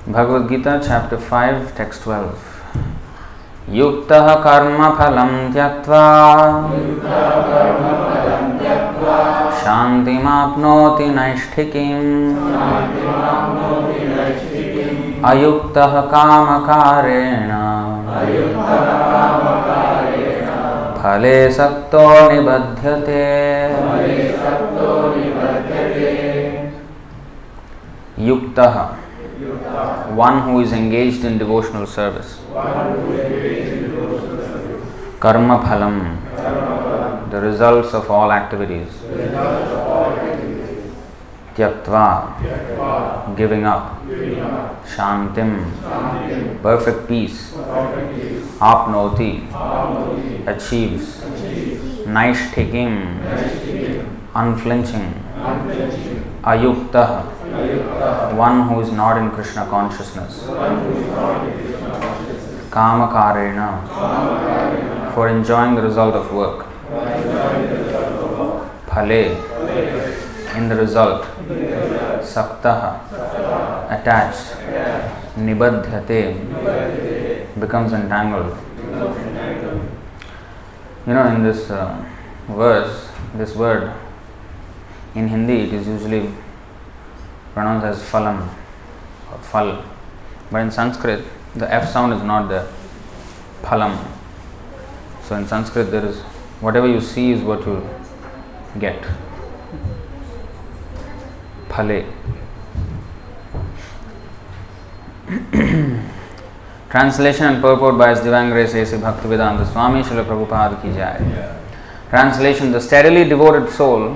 Bhagavad Gita, chapter 5, text 12. Yuktah karma phalam tyaktva shantim apnoti naishtikim ayuktah kamakarena phale sakto nibadhyate. Yuktah, one who is engaged in devotional service. Karma phalam, the results of all activities. Tyaktva, giving up. Shantim, perfect peace. Apnoti, achieves. Naishtikim, unflinching. Ayuktah, one who is not in Krishna consciousness. Kamakarena, for enjoying the result of work. Phale, in the result. Saktah, attached. Nibadhyate, becomes entangled. You know, in this verse, this word, in Hindi it is usually pronounced as phalam or phal, but in Sanskrit the F sound is not there. Phalam. So in Sanskrit there is, whatever you see is what you get. Phale. Translation and purport by His Divine Grace A.C. Bhaktivedanta Swami Srila Prabhupada Ki Jai. Translation: the steadily devoted soul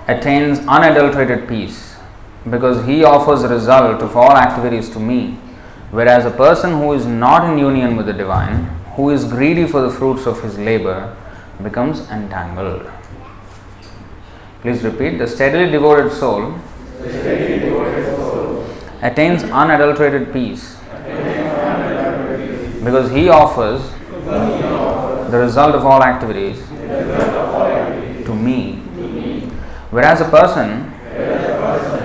attains unadulterated peace because he offers the result of all activities to me, whereas a person who is not in union with the Divine, who is greedy for the fruits of his labor, becomes entangled. Please repeat. The steadily devoted soul attains unadulterated peace because he offers the result of all activities to me, whereas a person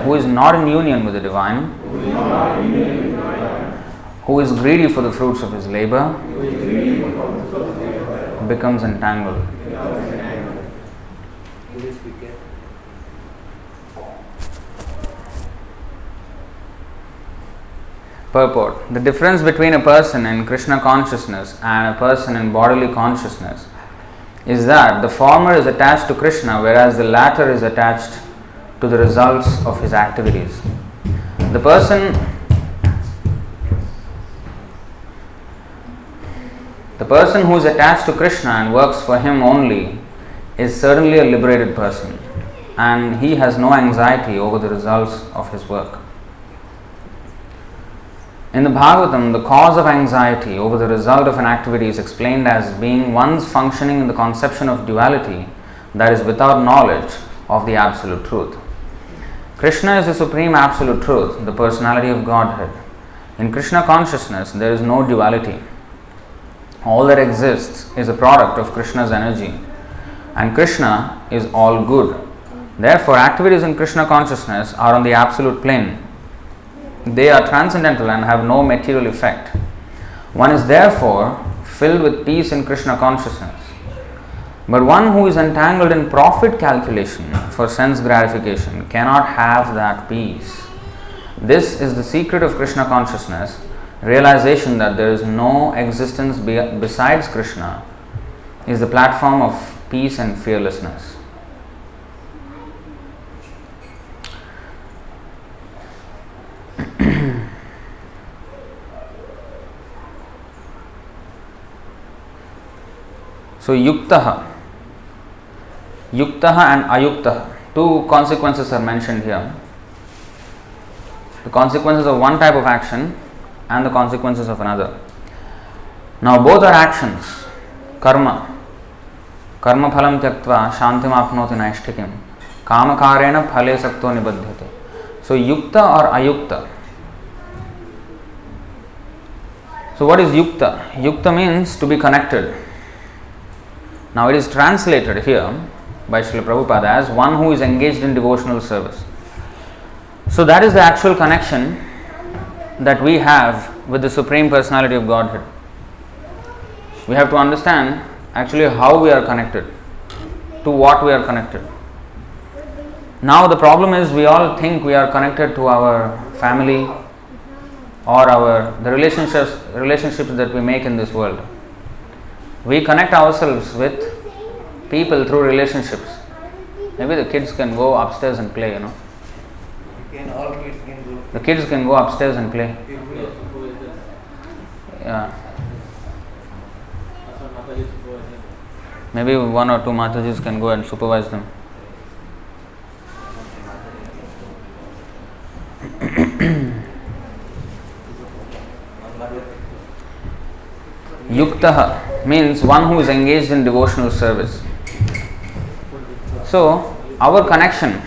who is not in union with the Divine, who is greedy for the fruits of his labor, becomes entangled. Purport: the difference between a person in Krishna consciousness and a person in bodily consciousness is that the former is attached to Krishna, whereas the latter is attached to the results of his activities. The person who is attached to Krishna and works for him only is certainly a liberated person, and he has no anxiety over the results of his work. In the Bhagavatam, the cause of anxiety over the result of an activity is explained as being one's functioning in the conception of duality that is without knowledge of the Absolute Truth. Krishna is the Supreme Absolute Truth, the personality of Godhead. In Krishna consciousness, there is no duality. All that exists is a product of Krishna's energy, and Krishna is all good. Therefore, activities in Krishna consciousness are on the absolute plane. They are transcendental and have no material effect. One is therefore filled with peace in Krishna consciousness. But one who is entangled in profit calculation for sense gratification cannot have that peace. This is the secret of Krishna consciousness, realization that there is no existence besides Krishna is the platform of peace and fearlessness. So yuktah and ayuktah, two consequences are mentioned here. The consequences of one type of action and the consequences of another. Now both are actions. Karma phalam tyaktva shantim apnoti naishtikim kamakarena phale sakto nibadhyate. So yukta or ayukta. So what is yukta? Yukta means to be connected. Now it is translated here by Srila Prabhupada as one who is engaged in devotional service. So that is the actual connection that we have with the Supreme Personality of Godhead. We have to understand actually how we are connected, to what we are connected. Now the problem is we all think we are connected to our family or the relationships that we make in this world. We connect ourselves with people through relationships. Maybe the kids can go upstairs and play, All kids can go. The kids can go upstairs and play. Yeah. Maybe one or two Matajis can go and supervise them. Yuktaha means one who is engaged in devotional service. So, our connection,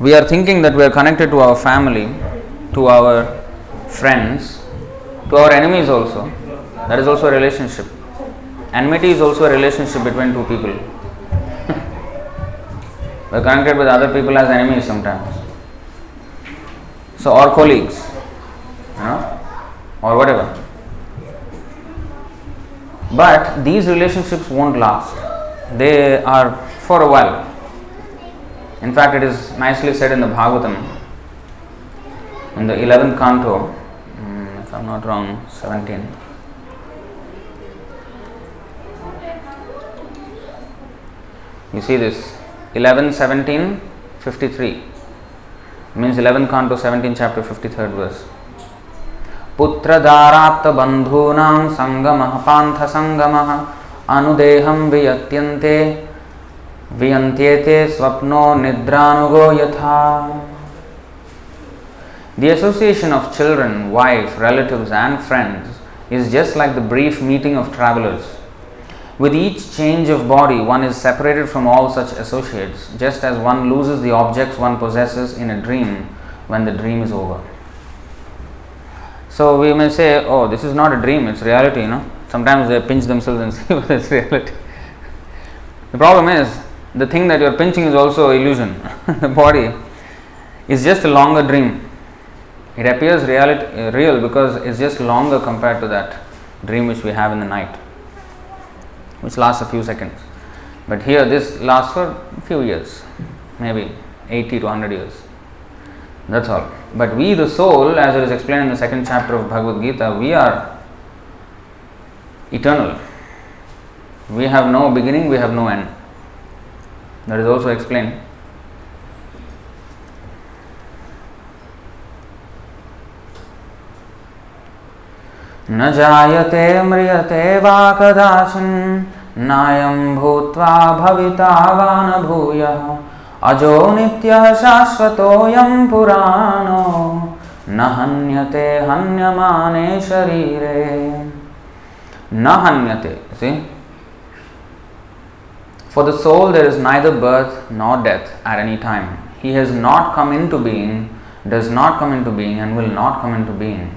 we are thinking that we are connected to our family, to our friends, to our enemies also. That is also a relationship. Enmity is also a relationship between two people. We are connected with other people as enemies sometimes. So, or colleagues, or whatever. But these relationships won't last. They are for a while. In fact, it is nicely said in the Bhagavatam, in the 11th canto, if I am not wrong, 17. You see this, 11, 17, 53. Means 11th canto, 17 chapter, 53rd verse. पुत्रदाराप्त बंधूनां संगमः पांथ संगमः अनुदेहं वियत्यन्ते वियन्त्येते स्वप्नो निद्रानुगो यथा. The association of children, wife, relatives and friends is just like the brief meeting of travelers. With each change of body, one is separated from all such associates, just as one loses the objects one possesses in a dream when the dream is over. So we may say, oh, this is not a dream, it's reality, Sometimes they pinch themselves and see whether it's reality. The problem is, the thing that you are pinching is also illusion. The body is just a longer dream. It appears real because it's just longer compared to that dream which we have in the night, which lasts a few seconds. But here this lasts for a few years, maybe 80 to 100 years. That's all. But we, the soul, as it is explained in the second chapter of Bhagavad Gita, we are eternal. We have no beginning, we have no end. That is also explained. न जायते म्रियते वा कदाचिन् नायं भूत्वा भविता वा न भूयः अजो नित्यः शाश्वतोऽयं पुराणो न हन्यते हन्यमाने शरीरे. न हन्यते. See? For the soul there is neither birth nor death at any time. He has not come into being, does not come into being and will not come into being.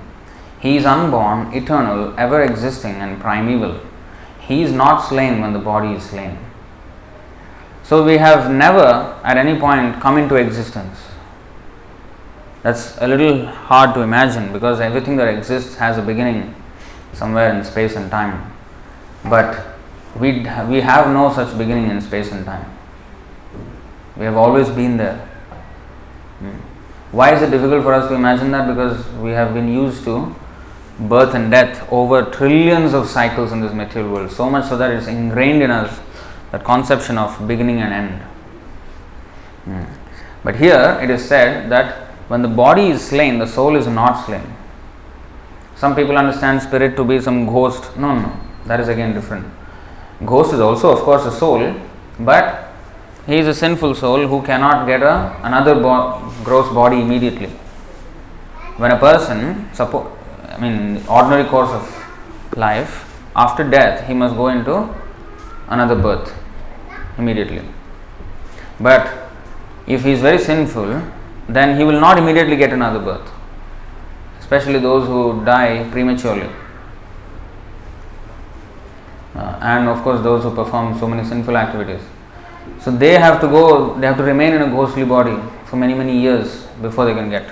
He is unborn, eternal, ever existing and primeval. He is not slain when the body is slain. So we have never at any point come into existence. That's a little hard to imagine because everything that exists has a beginning somewhere in space and time. But we have no such beginning in space and time. We have always been there. Why is it difficult for us to imagine that? Because we have been used to birth and death over trillions of cycles in this material world, so much so that it's ingrained in us, that conception of beginning and end. But here it is said that when the body is slain, the soul is not slain. Some people understand spirit to be some ghost. No, that is again different. Ghost is also of course a soul, but he is a sinful soul who cannot get another gross body immediately. When a person, ordinary course of life, after death he must go into another birth immediately. But if he is very sinful, then he will not immediately get another birth, especially those who die prematurely. And of course those who perform so many sinful activities. So they have to remain in a ghostly body for many years before they can get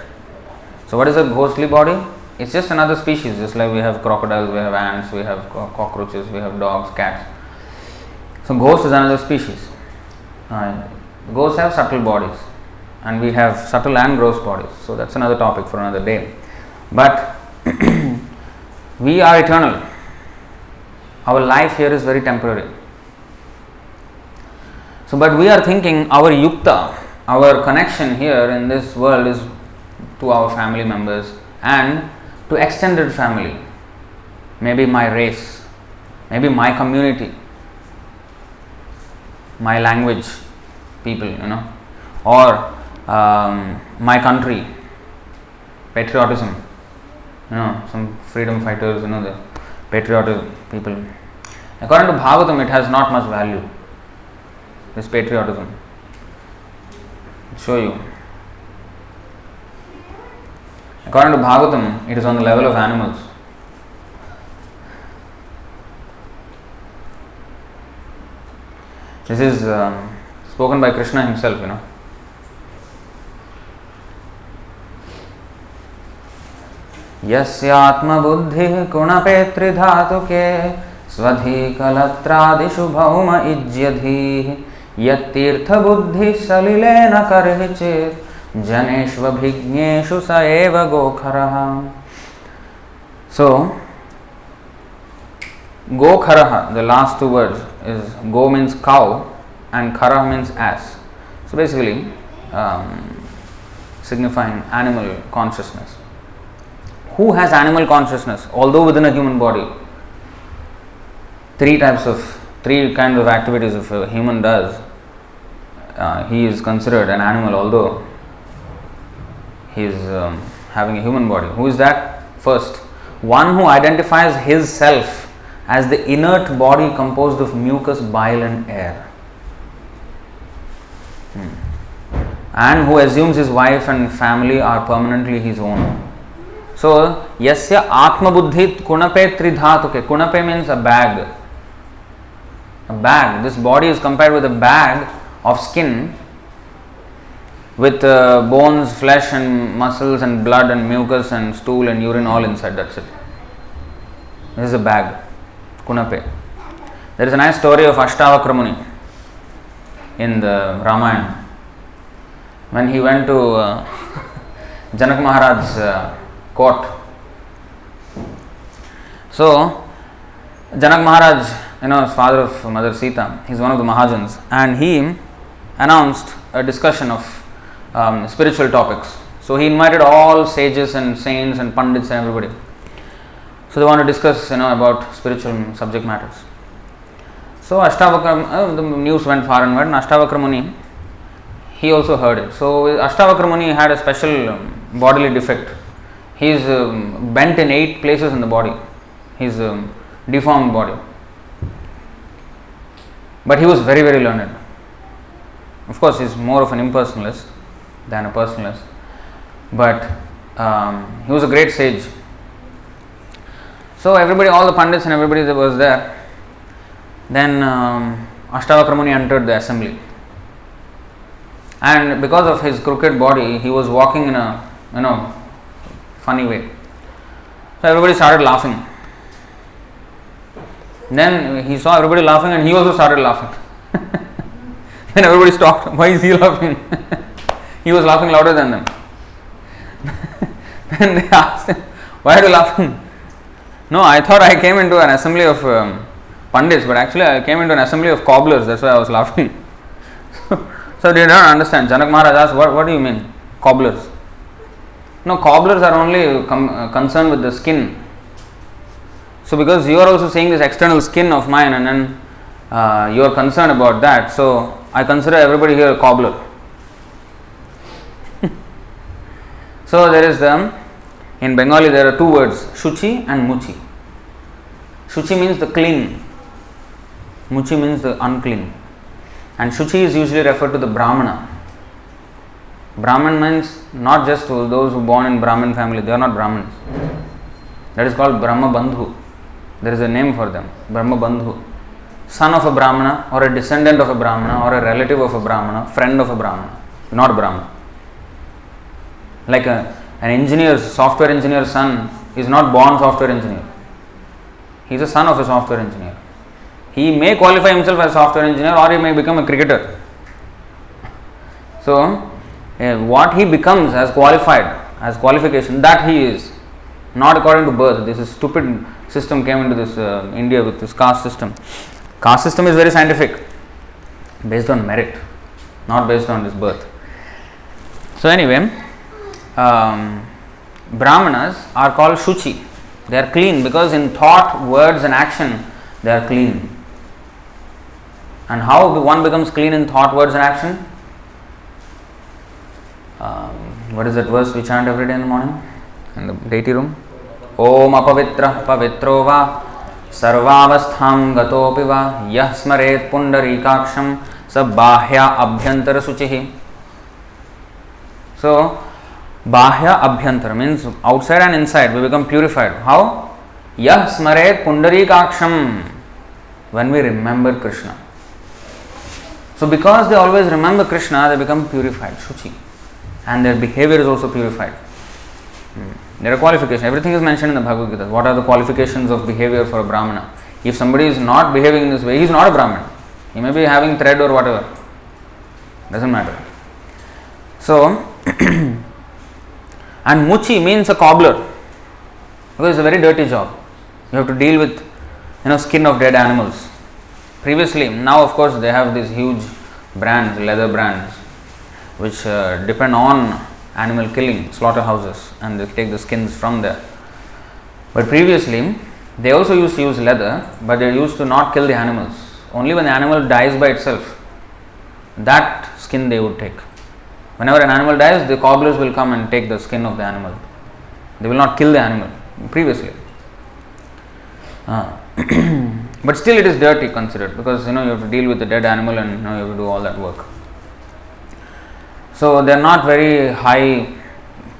So what is a ghostly body? It's just another species, just like we have crocodiles, we have ants, we have cockroaches, we have dogs, cats. So ghost is another species. Ghosts have subtle bodies, and we have subtle and gross bodies. So that's another topic for another day. But we are eternal. Our life here is very temporary. So, but we are thinking our yukta, our connection here in this world is to our family members and to extended family, maybe my race, maybe my community, my language people, or my country, patriotism, some freedom fighters, the patriotic people. According to Bhagavatam, it has not much value, this patriotism. I'll show you. According to Bhagavatam, it is on the level of animals. This is spoken by Krishna himself, यस्यात्म बुद्धि गुणपेत्रि धातुके स्वधिकलत्रादिषु भौम इज्यधीः यत्तीर्थ बुद्धि सलिलेन कर्हि चेत् जनेष्वभिज्ञेषु स एव गोखरः. So Gokharah, the last two words is go means cow and khara means ass. So basically signifying animal consciousness. Who has animal consciousness? Although within a human body, three kinds of activities if a human does, he is considered an animal although he is having a human body. Who is that? First, one who identifies his self as the inert body composed of mucus, bile and air, and who assumes his wife and family are permanently his own. So, yasya atma buddhi kunape tridhatuke. Kunape means a bag. A bag. This body is compared with a bag of skin with bones, flesh and muscles and blood and mucus and stool and urine all inside. That's it. This is a bag. Kunape. There is a nice story of Ashtavakra Muni in the Ramayana. When he went to Janak Maharaj's court. So, Janak Maharaj, is father of Mother Sita. He is one of the Mahajans, and he announced a discussion of spiritual topics. So he invited all sages and saints and pandits and everybody. So they want to discuss, about spiritual subject matters. So Ashtavakra, the news went far and wide, and Ashtavakra Muni, he also heard it. So Ashtavakra Muni had a special bodily defect. He is bent in 8 places in the body. He is deformed body. But he was very, very learned. Of course, he is more of an impersonalist than a personalist. But he was a great sage. So everybody, all the pandits and everybody that was there, then Ashtavakra Muni entered the assembly. And because of his crooked body, he was walking in a, funny way. So everybody started laughing. Then he saw everybody laughing and he also started laughing. Then everybody stopped. Why is he laughing? He was laughing louder than them. Then they asked him, why are you laughing? No, I thought I came into an assembly of pandits, but actually I came into an assembly of cobblers. That's why I was laughing. So they don't understand. Janak Maharaj asked, what do you mean? Cobblers? No, cobblers are only concerned with the skin. So because you are also seeing this external skin of mine and then you are concerned about that, so I consider everybody here a cobbler. So there is in Bengali there are 2 words, Shuchi and Muchi. Shuchi means the clean, Muchi means the unclean. And Shuchi is usually referred to the Brahmana. Brahman means not just those who born in Brahmin family, they are not Brahmins. That is called Brahma Bandhu. There is a name for them, Brahma Bandhu. Son of a Brahmana or a descendant of a Brahmana or a relative of a Brahmana, friend of a Brahmana, not Brahmana. Like An engineer's, software engineer's son is not born software engineer. He is a son of a software engineer. He may qualify himself as a software engineer or he may become a cricketer. So, what he becomes as qualified, as qualification, that he is. Not according to birth. This is stupid system came into this India with this caste system. Caste system is very scientific, based on merit, not based on this birth. So anyway, Brahmanas are called Shuchi. They are clean because in thought, words and action they are clean. And how one becomes clean in thought, words and action? What is that verse we chant every day in the morning in the deity room? Om apavitra pavitro va sarvavastham gatopi va yah smaret pundarikaksham sabahya abhyantara suchihi. So, bahya abhyantara means outside and inside we become purified. How? Yah smaret pundarikaksham, when we remember Krishna. So, because they always remember Krishna, they become purified, Shuchi. And their behavior is also purified. There are qualifications. Everything is mentioned in the Bhagavad Gita. What are the qualifications of behavior for a Brahmana? If somebody is not behaving in this way, he is not a Brahmana. He may be having thread or whatever. Doesn't matter. So, and Muchi means a cobbler. Because it's a very dirty job. You have to deal with skin of dead animals. Previously, now of course they have these huge brands, leather brands, which depend on animal killing, slaughterhouses, and they take the skins from there. But previously, they also used to use leather, but they used to not kill the animals. Only when the animal dies by itself, that skin they would take. Whenever an animal dies, the cobblers will come and take the skin of the animal. They will not kill the animal, previously. But still it is dirty considered, because you have to deal with the dead animal and you have to do all that work. So they are not very high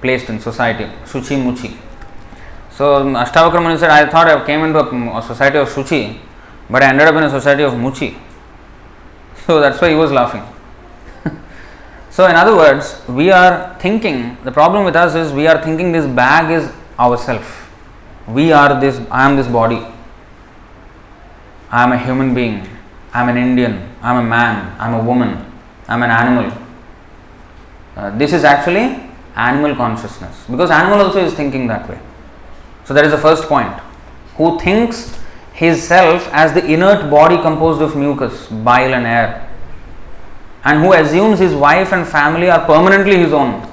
placed in society, Shuchi Muchi. So Ashtavakra Muni said, I thought I came into a society of Shuchi, but I ended up in a society of Muchi. So that's why he was laughing. So in other words, we are thinking, the problem with us is we are thinking this bag is ourself. We are this, I am this body. I am a human being. I am an Indian. I am a man. I am a woman. I am an animal. This is actually animal consciousness, because animal also is thinking that way. So that is the first point. Who thinks his self as the inert body composed of mucus, bile and air, and who assumes his wife and family are permanently his own.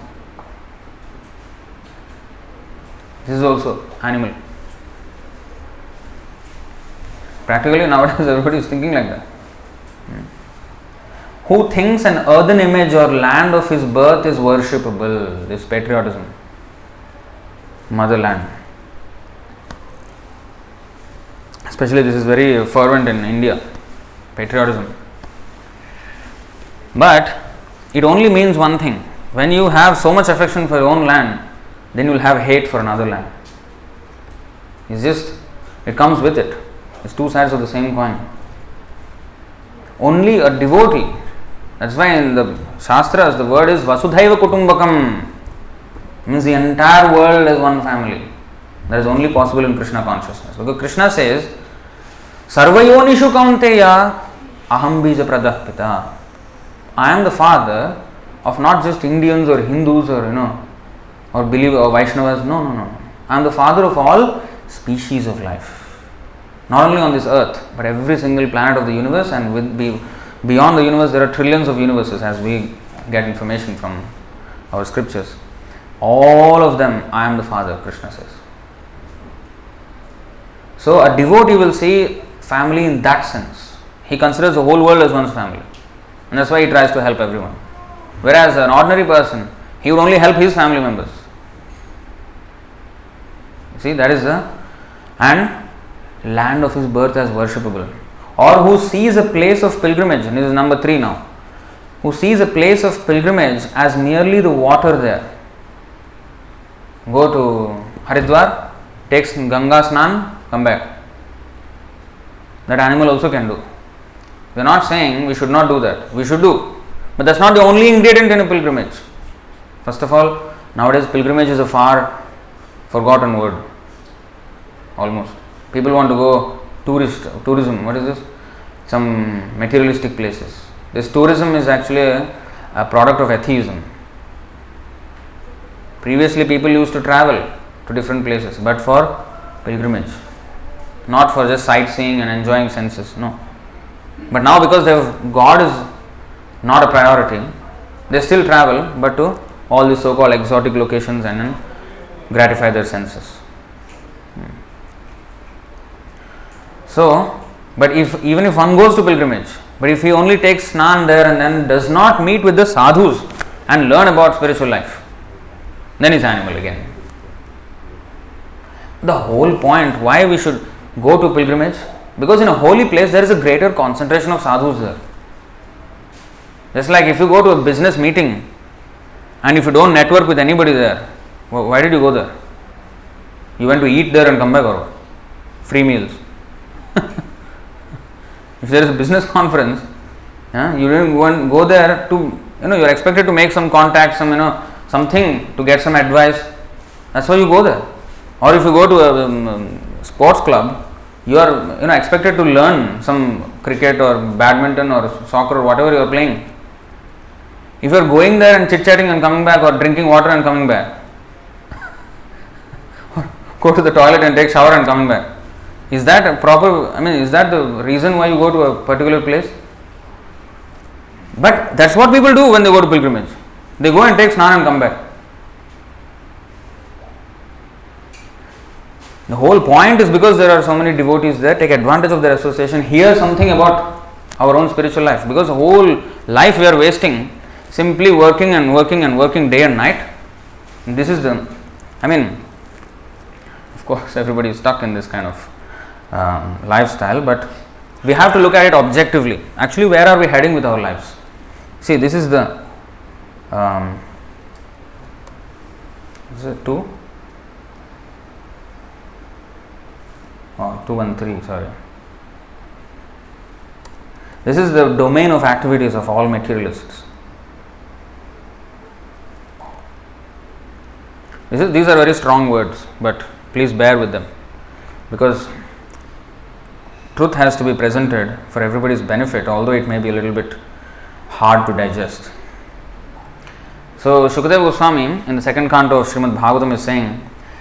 This is also animal. Practically nowadays everybody is thinking like that. Who thinks an earthen image or land of his birth is worshipable. This patriotism. Motherland. Especially this is very fervent in India. Patriotism. But it only means one thing. When you have so much affection for your own land, then you will have hate for another land. It comes with it. It's two sides of the same coin. Only a devotee. That's why in the Shastras the word is Vasudhaiva Kutumbakam. Means the entire world is one family. That is only possible in Krishna consciousness. Because Krishna says, Sarvayonishu Kaunteya Aham Bija Pradah Pita. I am the father of not just Indians or Hindus or or Vaishnavas. No. I am the father of all species of life. Not only on this earth, but every single planet of the universe, and beyond the universe there are trillions of universes as we get information from our scriptures. All of them, I am the father, Krishna says. So a devotee will see family in that sense. He considers the whole world as one's family. And that's why he tries to help everyone. Whereas an ordinary person, he would only help his family members. See, that is and land of his birth as worshipable. Or who sees a place of pilgrimage, and this is number 3 now. Who sees a place of pilgrimage as merely the water there. Go to Haridwar, takes Ganga Snan, come back. That animal also can do. We are not saying we should not do that. We should do. But that's not the only ingredient in a pilgrimage. First of all, Nowadays, pilgrimage is a far forgotten word. Almost. People want to go tourism. What is this? Some materialistic places. This tourism is actually a product of atheism. Previously, people used to travel to different places, but for pilgrimage, not for just sightseeing and enjoying senses. No. But now, because God is not a priority, they still travel, but to all these so-called exotic locations and then gratify their senses. So, but even if one goes to pilgrimage, but if he only takes snan there and then does not meet with the sadhus and learn about spiritual life, then he's animal again. The whole point why we should go to pilgrimage, because in a holy place there is a greater concentration of sadhus there. Just like if you go to a business meeting and if you don't network with anybody there, why did you go there? You went to eat there and come back, or free meals. If there is a business conference, you didn't go there to, you're expected to make some contacts, something to get some advice. That's why you go there. Or if you go to a sports club, you are expected to learn some cricket or badminton or soccer or whatever you are playing. If you are going there and chit-chatting and coming back, or drinking water and coming back, or go to the toilet and take shower and coming back, is that a proper, is that the reason why you go to a particular place? But that's what people do when they go to pilgrimage. They go and take snan and come back. The whole point is because there are so many devotees there, take advantage of their association, hear something about our own spiritual life. Because the whole life we are wasting simply working and working and working day and night. And this is of course everybody is stuck in this kind of lifestyle, but we have to look at it objectively. Actually, where are we heading with our lives? See, this is the is it 2? 213, sorry. This is the domain of activities of all materialists. These are very strong words, but please bear with them, because truth has to be presented for everybody's benefit, although it may be a little bit hard to digest. So Shukadeva Goswami in the second canto of Srimad Bhagavatam is saying,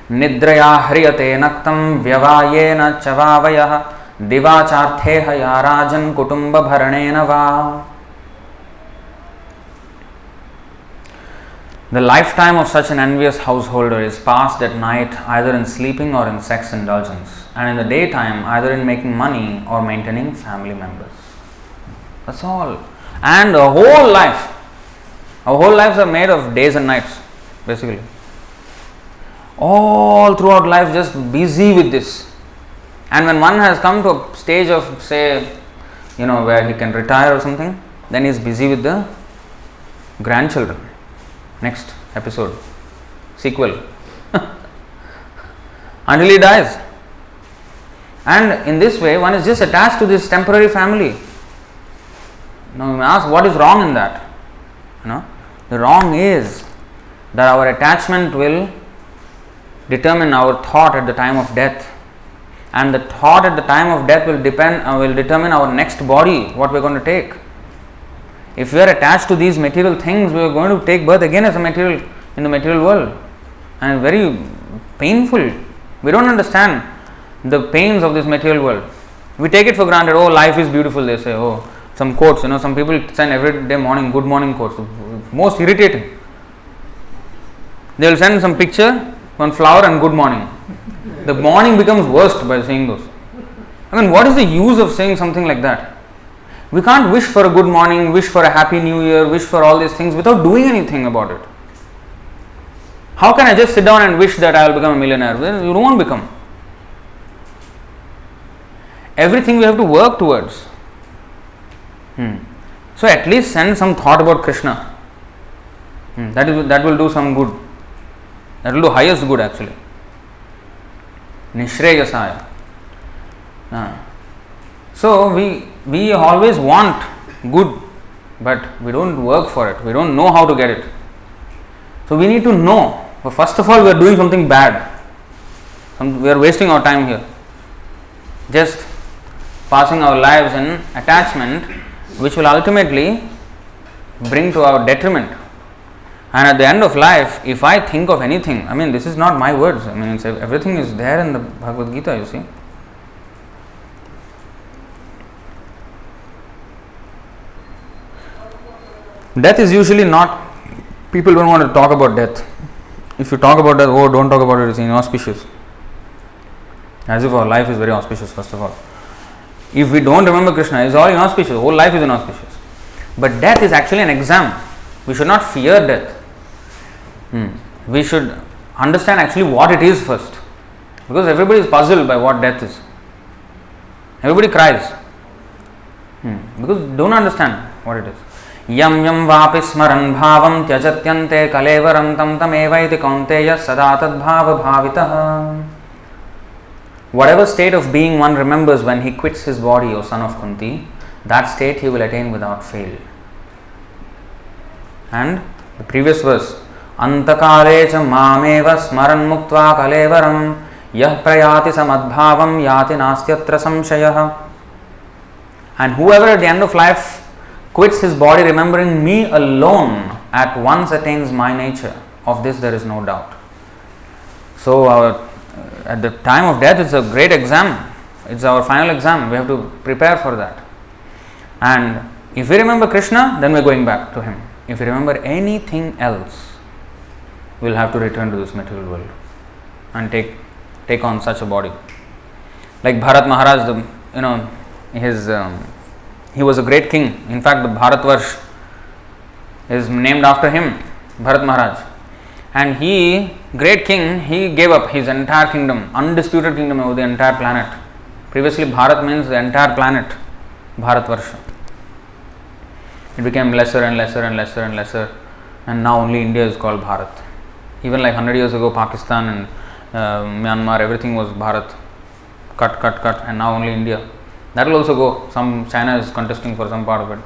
Nidraya hriyate naktam vyavayena chavavayah divachartheha yarajan kutumba bharanena va. The lifetime of such an envious householder is passed at night either in sleeping or in sex indulgence, and in the daytime either in making money or maintaining family members. That's all. And our whole lives are made of days and nights, basically. All throughout life just busy with this. And when one has come to a stage of, say, where he can retire or something, then he is busy with the grandchildren. Next episode, sequel. Until he dies. And in this way, one is just attached to this temporary family. Now you may ask, what is wrong in that? The wrong is that our attachment will determine our thought at the time of death, and the thought at the time of death will determine our next body, what we are going to take. If we are attached to these material things, we are going to take birth again as in the material world, and very painful. We don't understand the pains of this material world. We take it for granted. Oh, life is beautiful, they say. Oh, some quotes, some people send every day morning good morning quotes, most irritating. They will send some picture, one flower and good morning. The morning becomes worst by saying those. What is the use of saying something like that? We can't wish for a good morning, wish for a happy new year, wish for all these things without doing anything about it. How can I just sit down and wish that I will become a millionaire? Well, you won't become. Everything we have to work towards. So at least send some thought about Krishna. That will do some good. That will do highest good actually. Nishreyasaya. So we always want good, but we don't work for it. We don't know how to get it. So we need to know, but first of all we are doing something bad. We are wasting our time here. Just passing our lives in attachment, which will ultimately bring to our detriment. And at the end of life, if I think of anything, I mean, this is not my words, I mean, everything is there in the Bhagavad Gita, you see. Death is usually not, people don't want to talk about death. If you talk about death, oh, don't talk about it, it's inauspicious. As if our life is very auspicious, first of all. If we don't remember Krishna, it's all inauspicious, whole life is inauspicious. But death is actually an exam. We should not fear death. We should understand actually what it is first. Because everybody is puzzled by what death is. Everybody cries. Because they don't understand what it is. Yam yam vapi smaran bhavam tyajatyante kalevaram tam tam evaiti kaunteya sada tad bhava bhavitaha. Whatever state of being one remembers when he quits his body, O son of Kunti, that state he will attain without fail. And the previous verse, Antakale cha mameva smaran muktva kalevaram yah prayati samadbhavam yati nastyatra samshayah. And whoever at the end of life quits his body remembering me alone at once attains my nature. Of this there is no doubt. So at the time of death it's a great exam. It's our final exam. We have to prepare for that. And if we remember Krishna, then we are going back to him. If we remember anything else, we will have to return to this material world and take on such a body. Like Bharat Maharaj, he was a great king. In fact, the Bharatvarsh is named after him, Bharat Maharaj. And he, great king, he gave up his entire kingdom, undisputed kingdom over the entire planet. Previously, Bharat means the entire planet, Bharatvarsha. It became lesser and lesser and lesser and lesser, and now only India is called Bharat. Even like 100 years ago, Pakistan and Myanmar, everything was Bharat. Cut, and now only India. That will also go. China is contesting for some part of it.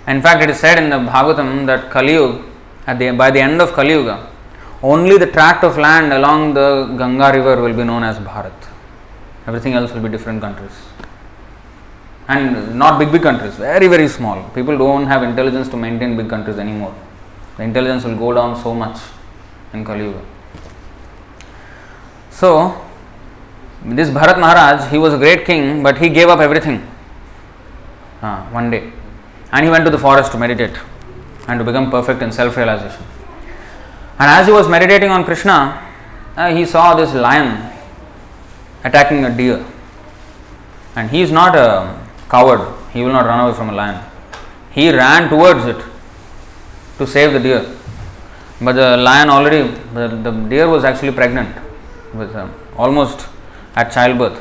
In fact, it is said in the Bhagavatam that Kali Yuga, by the end of Kali Yuga, only the tract of land along the Ganga river will be known as Bharat. Everything else will be different countries. And not big countries, very, very small. People don't have intelligence to maintain big countries anymore. The intelligence will go down so much in Kali Yuga. So, this Bharat Maharaj, he was a great king, but he gave up everything one day. And he went to the forest to meditate and to become perfect in self-realization. And as he was meditating on Krishna, he saw this lion attacking a deer. And he is not a coward. He will not run away from a lion. He ran towards it to save the deer. But the lion already, the deer was actually pregnant with almost at childbirth.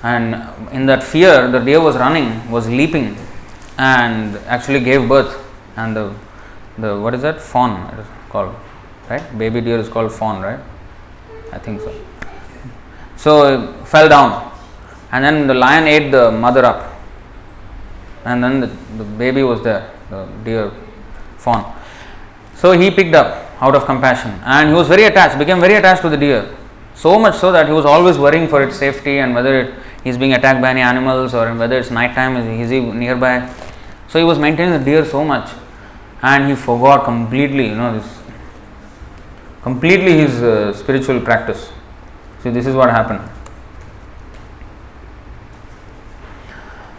And in that fear, the deer was running, was leaping, and actually gave birth. And the what is that? Fawn it is called, right? Baby deer is called fawn, right? I think so. So it fell down, and then the lion ate the mother up, and then the baby was there, the deer fawn. So he picked up out of compassion, and he was very attached, became very attached to the deer. So much so that he was always worrying for its safety and whether he is being attacked by any animals or whether it's night time, is he nearby. So he was maintaining the deer so much, and he forgot completely, completely his spiritual practice. See, this is what happened.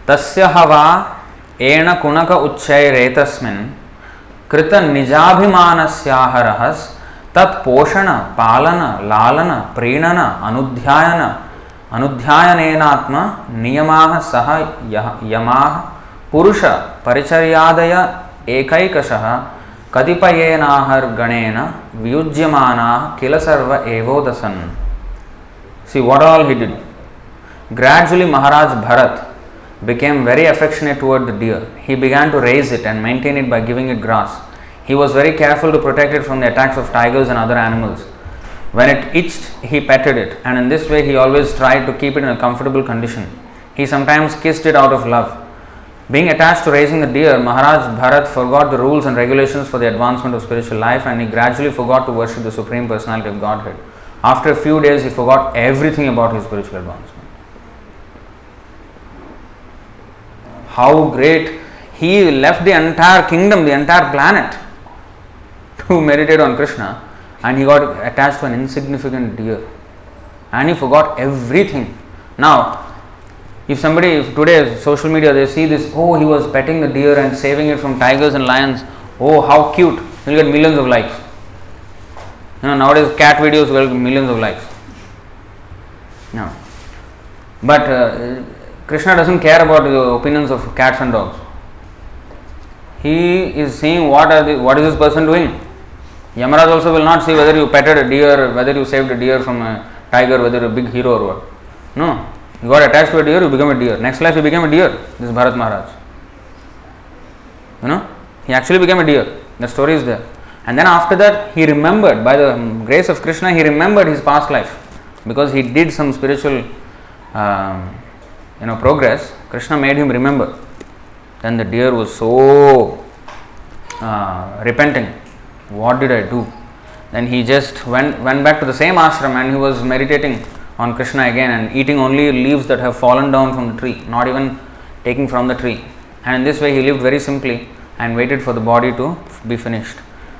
Tasya hava ena kunaka uchchai retasmin krita nijabhimanasyaharahas tat poshana palana lalana prenana anudhyayanenatma niyamaha saha yamaha purusha paricharyadaya ekaikashaha katipayenahar ganena vyujyamana kila sarva evodasan. See what all he did. Gradually Maharaj Bharat became very affectionate toward the deer. He began to raise it and maintain it by giving it grass. He was very careful to protect it from the attacks of tigers and other animals. When it itched, he petted it, and in this way he always tried to keep it in a comfortable condition. He sometimes kissed it out of love. Being attached to raising the deer, Maharaj Bharat forgot the rules and regulations for the advancement of spiritual life, and he gradually forgot to worship the Supreme Personality of Godhead. After a few days, he forgot everything about his spiritual advancement. How great! He left the entire kingdom, the entire planet to meditate on Krishna, and he got attached to an insignificant deer. And he forgot everything. Now, if today social media, they see this, oh, he was petting the deer and saving it from tigers and lions, oh, how cute, he'll get millions of likes. Nowadays cat videos will get millions of likes. No. But Krishna doesn't care about the opinions of cats and dogs. He is seeing what is this person doing. Yamaraj also will not see whether you petted a deer, whether you saved a deer from a tiger, whether you're a big hero or what. No. You got attached to a deer, you become a deer. Next life you became a deer. This is Bharat Maharaj. He actually became a deer. The story is there. And then after that, he remembered, by the grace of Krishna, he remembered his past life. Because he did some spiritual progress, Krishna made him remember. Then the deer was so repenting. What did I do? Then he just went back to the same ashram and he was meditating on Krishna again and eating only leaves that have fallen down from the tree, not even taking from the tree. And in this way he lived very simply and waited for the body to be finished.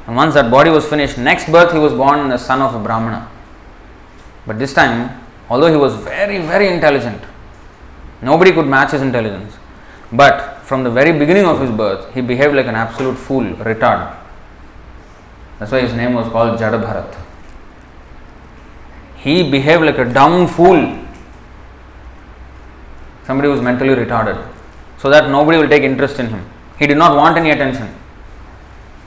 And once that body was finished, next birth he was born the son of a Brahmana. But this time, although he was very, very intelligent, nobody could match his intelligence. But from the very beginning of his birth, he behaved like an absolute fool, retard. That's why his name was called Jada Bharat. He behaved like a dumb fool. Somebody who was mentally retarded. So that nobody will take interest in him. He did not want any attention.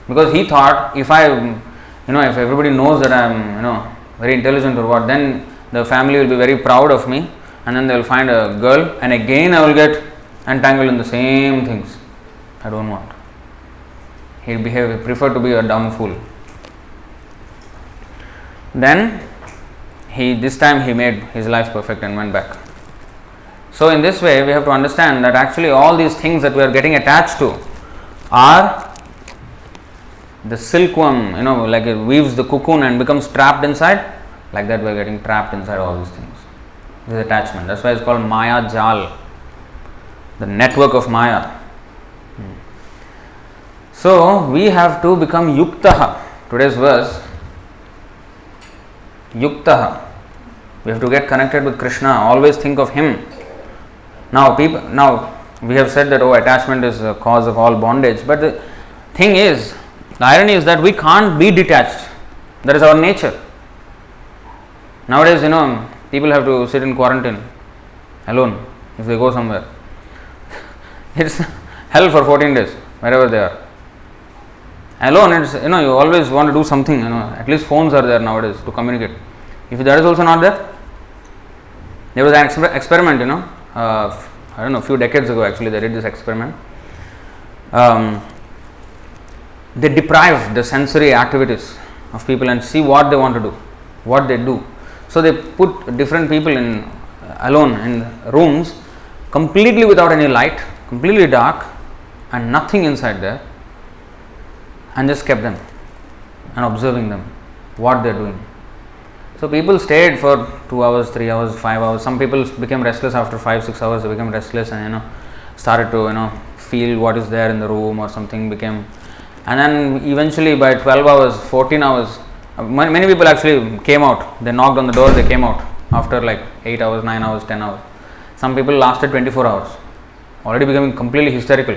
Because he thought, if everybody knows that I am, very intelligent or what, then the family will be very proud of me and then they will find a girl and again I will get entangled in the same things. I don't want. He preferred to be a dumb fool. Then this time he made his life perfect and went back. So in this way we have to understand that actually all these things that we are getting attached to are the silkworm, like it weaves the cocoon and becomes trapped inside. Like that we are getting trapped inside all these things. This is attachment. That's why it's called Maya Jal, the network of Maya. So we have to become Yuktaha. Today's verse, Yuktaha. We have to get connected with Krishna. Always think of Him. Now we have said that attachment is the cause of all bondage. But the thing is, the irony is that we can't be detached. That is our nature. Nowadays, people have to sit in quarantine alone if they go somewhere. It's hell for 14 days, wherever they are. Alone, it's, you always want to do something, at least phones are there nowadays to communicate. If that is also not there, there was an experiment, I don't know, a few decades ago actually they did this experiment. They deprive the sensory activities of people and see what they want to do, what they do. So they put different people alone in rooms completely without any light, completely dark and nothing inside there, and just kept them and observing them, what they are doing. So people stayed for 2 hours, 3 hours, 5 hours. Some people became restless after 5-6 hours. They became restless and started to feel what is there in the room or something became. And then eventually by 12 hours, 14 hours, many people actually came out. They knocked on the door, they came out after like 8 hours, 9 hours, 10 hours. Some people lasted 24 hours, already becoming completely hysterical.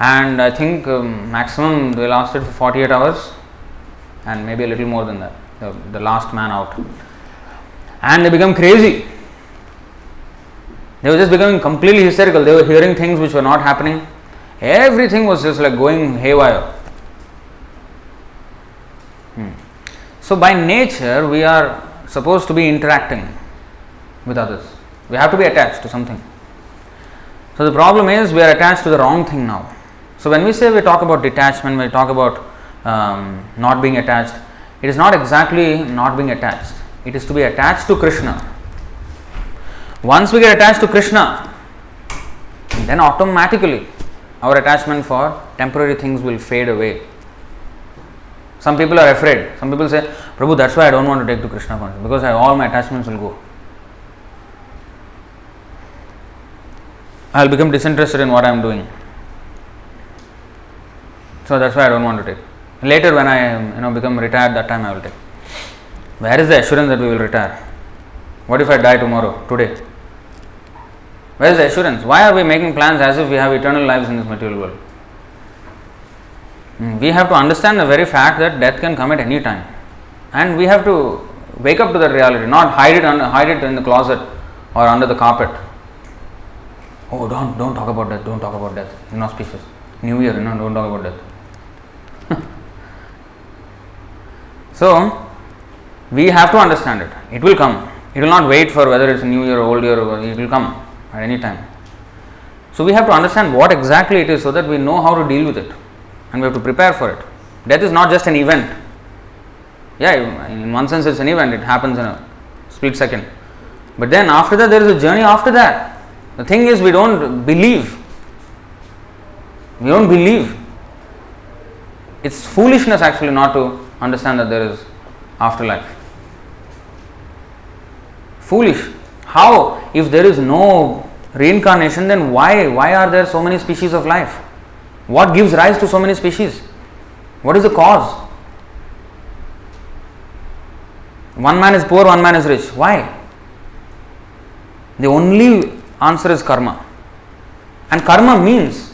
And I think maximum they lasted for 48 hours and maybe a little more than that, the last man out. And they became crazy. They were just becoming completely hysterical. They were hearing things which were not happening. Everything was just like going haywire. So by nature we are supposed to be interacting with others. We have to be attached to something. So the problem is we are attached to the wrong thing now. So when we talk about detachment, when we talk about not being attached, it is not exactly not being attached. It is to be attached to Krishna. Once we get attached to Krishna, then automatically our attachment for temporary things will fade away. Some people are afraid. Some people say, Prabhu, that's why I don't want to take to Krishna consciousness, because all my attachments will go. I'll become disinterested in what I'm doing. So that's why I don't want to take. Later when I become retired, that time I will take. Where is the assurance that we will retire? What if I die tomorrow, today? Where is the assurance? Why are we making plans as if we have eternal lives in this material world? We have to understand the very fact that death can come at any time. And we have to wake up to that reality, not hide it in the closet or under the carpet. Oh, don't talk about death, don't talk about death. Inauspicious. New Year, don't talk about death. So, we have to understand it. It will come. It will not wait for whether it's a new year or old year, or it will come at any time. So, we have to understand what exactly it is so that we know how to deal with it. And we have to prepare for it. Death is not just an event. Yeah, in one sense it's an event. It happens in a split second. But then after that there is a journey after that. The thing is, we don't believe. We don't believe. It's foolishness actually not to understand that there is afterlife. Foolish. How? If there is no reincarnation, then why are there so many species of life? What gives rise to so many species? What is the cause? One man is poor, one man is rich. Why? The only answer is karma. And karma means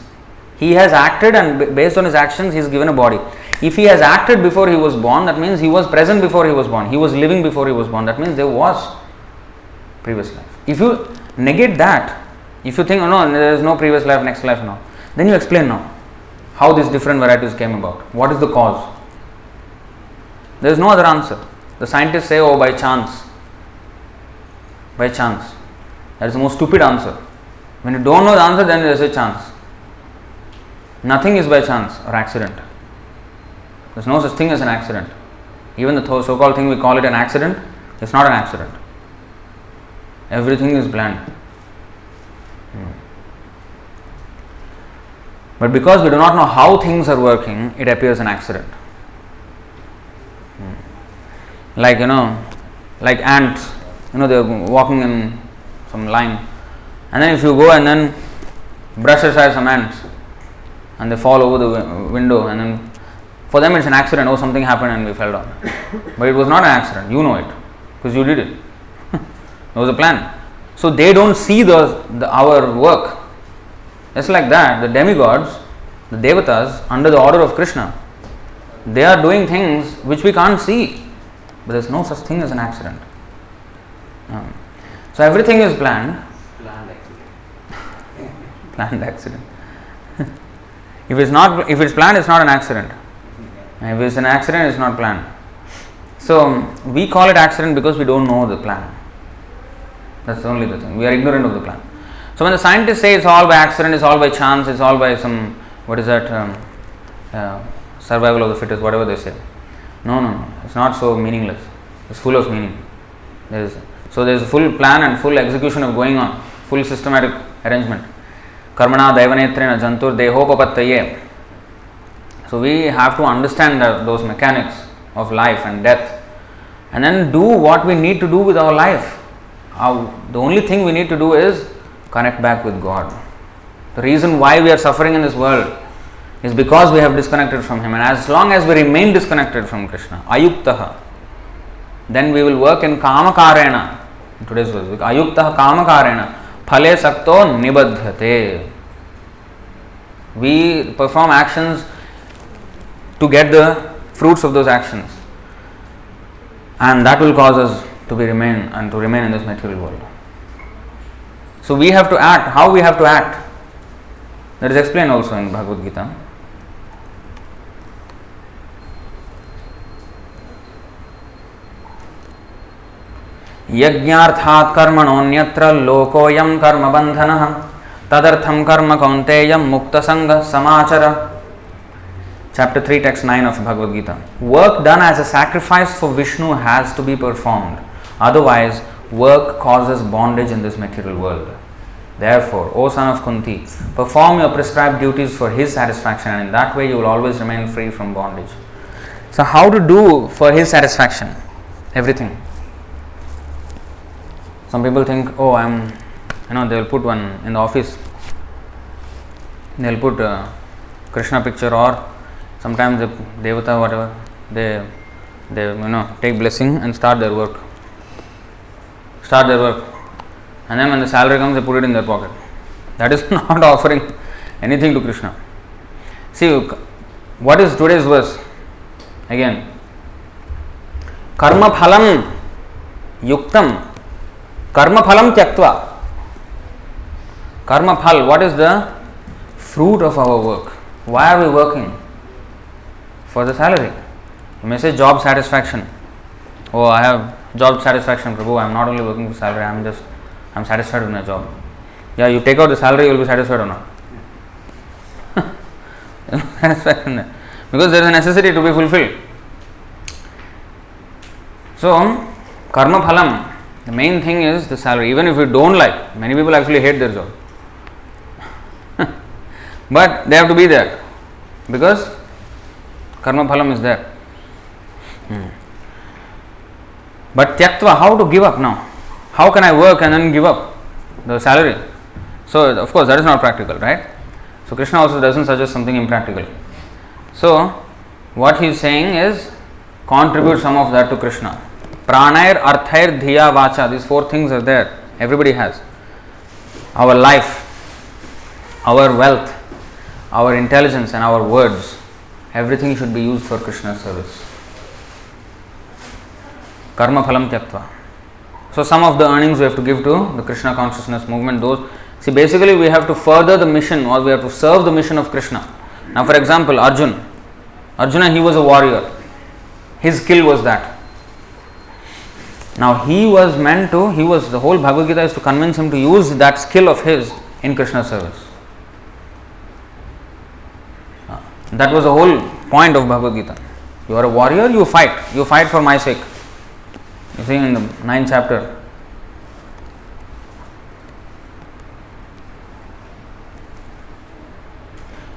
he has acted, and based on his actions he is given a body. If he has acted before he was born, that means he was present before he was born. He was living before he was born. That means there was previous life. If you negate that, if you think, oh no, there is no previous life, next life, no, then you explain now how these different varieties came about. What is the cause? There is no other answer. The scientists say, oh, by chance. By chance. That is the most stupid answer. When you don't know the answer, then there is a chance. Nothing is by chance or accident. There is no such thing as an accident. Even the so-called thing we call it an accident, it's not an accident. Everything is planned. But because we do not know how things are working, it appears an accident. Like ants, they are walking in some line, and then if you go and then brush aside some ants and they fall over the window, and then for them it's an accident. Oh, something happened and we fell down. But it was not an accident. You know it because you did it. There was a plan. So they don't see our work. Just like that, the demigods, the devatas, under the order of Krishna, they are doing things which we can't see. But there is no such thing as an accident. So everything is planned. Planned accident. Planned accident. If it's planned, it's not an accident. If it's an accident, it's not planned. So we call it accident because we don't know the plan. That's only the thing. We are ignorant of the plan. So when the scientists say it's all by accident, it's all by chance, it's all by some, survival of the fittest, whatever they say. No. It's not so meaningless. It's full of meaning. There's a full plan and full execution of going on. Full systematic arrangement. Karmana daivanetrena jantur dehopapattaye. So we have to understand those mechanics of life and death, and then do what we need to do with our life. The only thing we need to do is connect back with God. The reason why we are suffering in this world is because we have disconnected from Him, and as long as we remain disconnected from Krishna, ayuktaha, then we will work in kamakarena. In today's verse, ayuktaha kamakarena phale sakto nibadhyate. We perform actions to get the fruits of those actions, and that will cause us to remain in this material world. So we have to act. How we have to act? That is explained also in Bhagavad Gita. Yajñarthat karmanonyatra lokoyam karma bandhanah tadartham karma kaunteyam mukta sangha samachara. Chapter 3, text 9 of Bhagavad Gita. Work done as a sacrifice for Vishnu has to be performed. Otherwise, work causes bondage in this material world. Therefore, O son of Kunti, perform your prescribed duties for his satisfaction, and in that way you will always remain free from bondage. So, how to do for his satisfaction? Everything. Some people think, oh, they will put one in the office. They will put a Krishna picture, or sometimes the Devata, whatever, they take blessing and start their work. And then when the salary comes, they put it in their pocket. That is not offering anything to Krishna. See, what is today's verse? Again, karma phalam yuktam, karma phalam tyaktva. Karma phal, what is the fruit of our work? Why are we working? For the salary. You may say job satisfaction. Oh, I have job satisfaction, Prabhu. I am not only working for salary, I am satisfied with my job. Yeah, you take out the salary, you will be satisfied or not? Satisfaction. Because there is a necessity to be fulfilled. So, karma phalam, the main thing is the salary. Even if you don't like, many people actually hate their job. But they have to be there. Because karma phalam is there. But tyaktva, how to give up now? How can I work and then give up the salary? So, of course, that is not practical, right? So, Krishna also doesn't suggest something impractical. So, what he is saying is contribute some of that to Krishna. Pranair, arthair, dhiya, vacha. These four things are there. Everybody has. Our life, our wealth, our intelligence, and our words. Everything should be used for Krishna's service. Karma phalam tyaktva. So some of the earnings we have to give to the Krishna consciousness movement. See, basically we have to further the mission, or we have to serve the mission of Krishna. Now, for example, Arjuna, he was a warrior. His skill was that. Now, the whole Bhagavad Gita is to convince him to use that skill of his in Krishna's service. That was the whole point of Bhagavad Gita. You are a warrior, you fight for my sake. You see in the 9th chapter.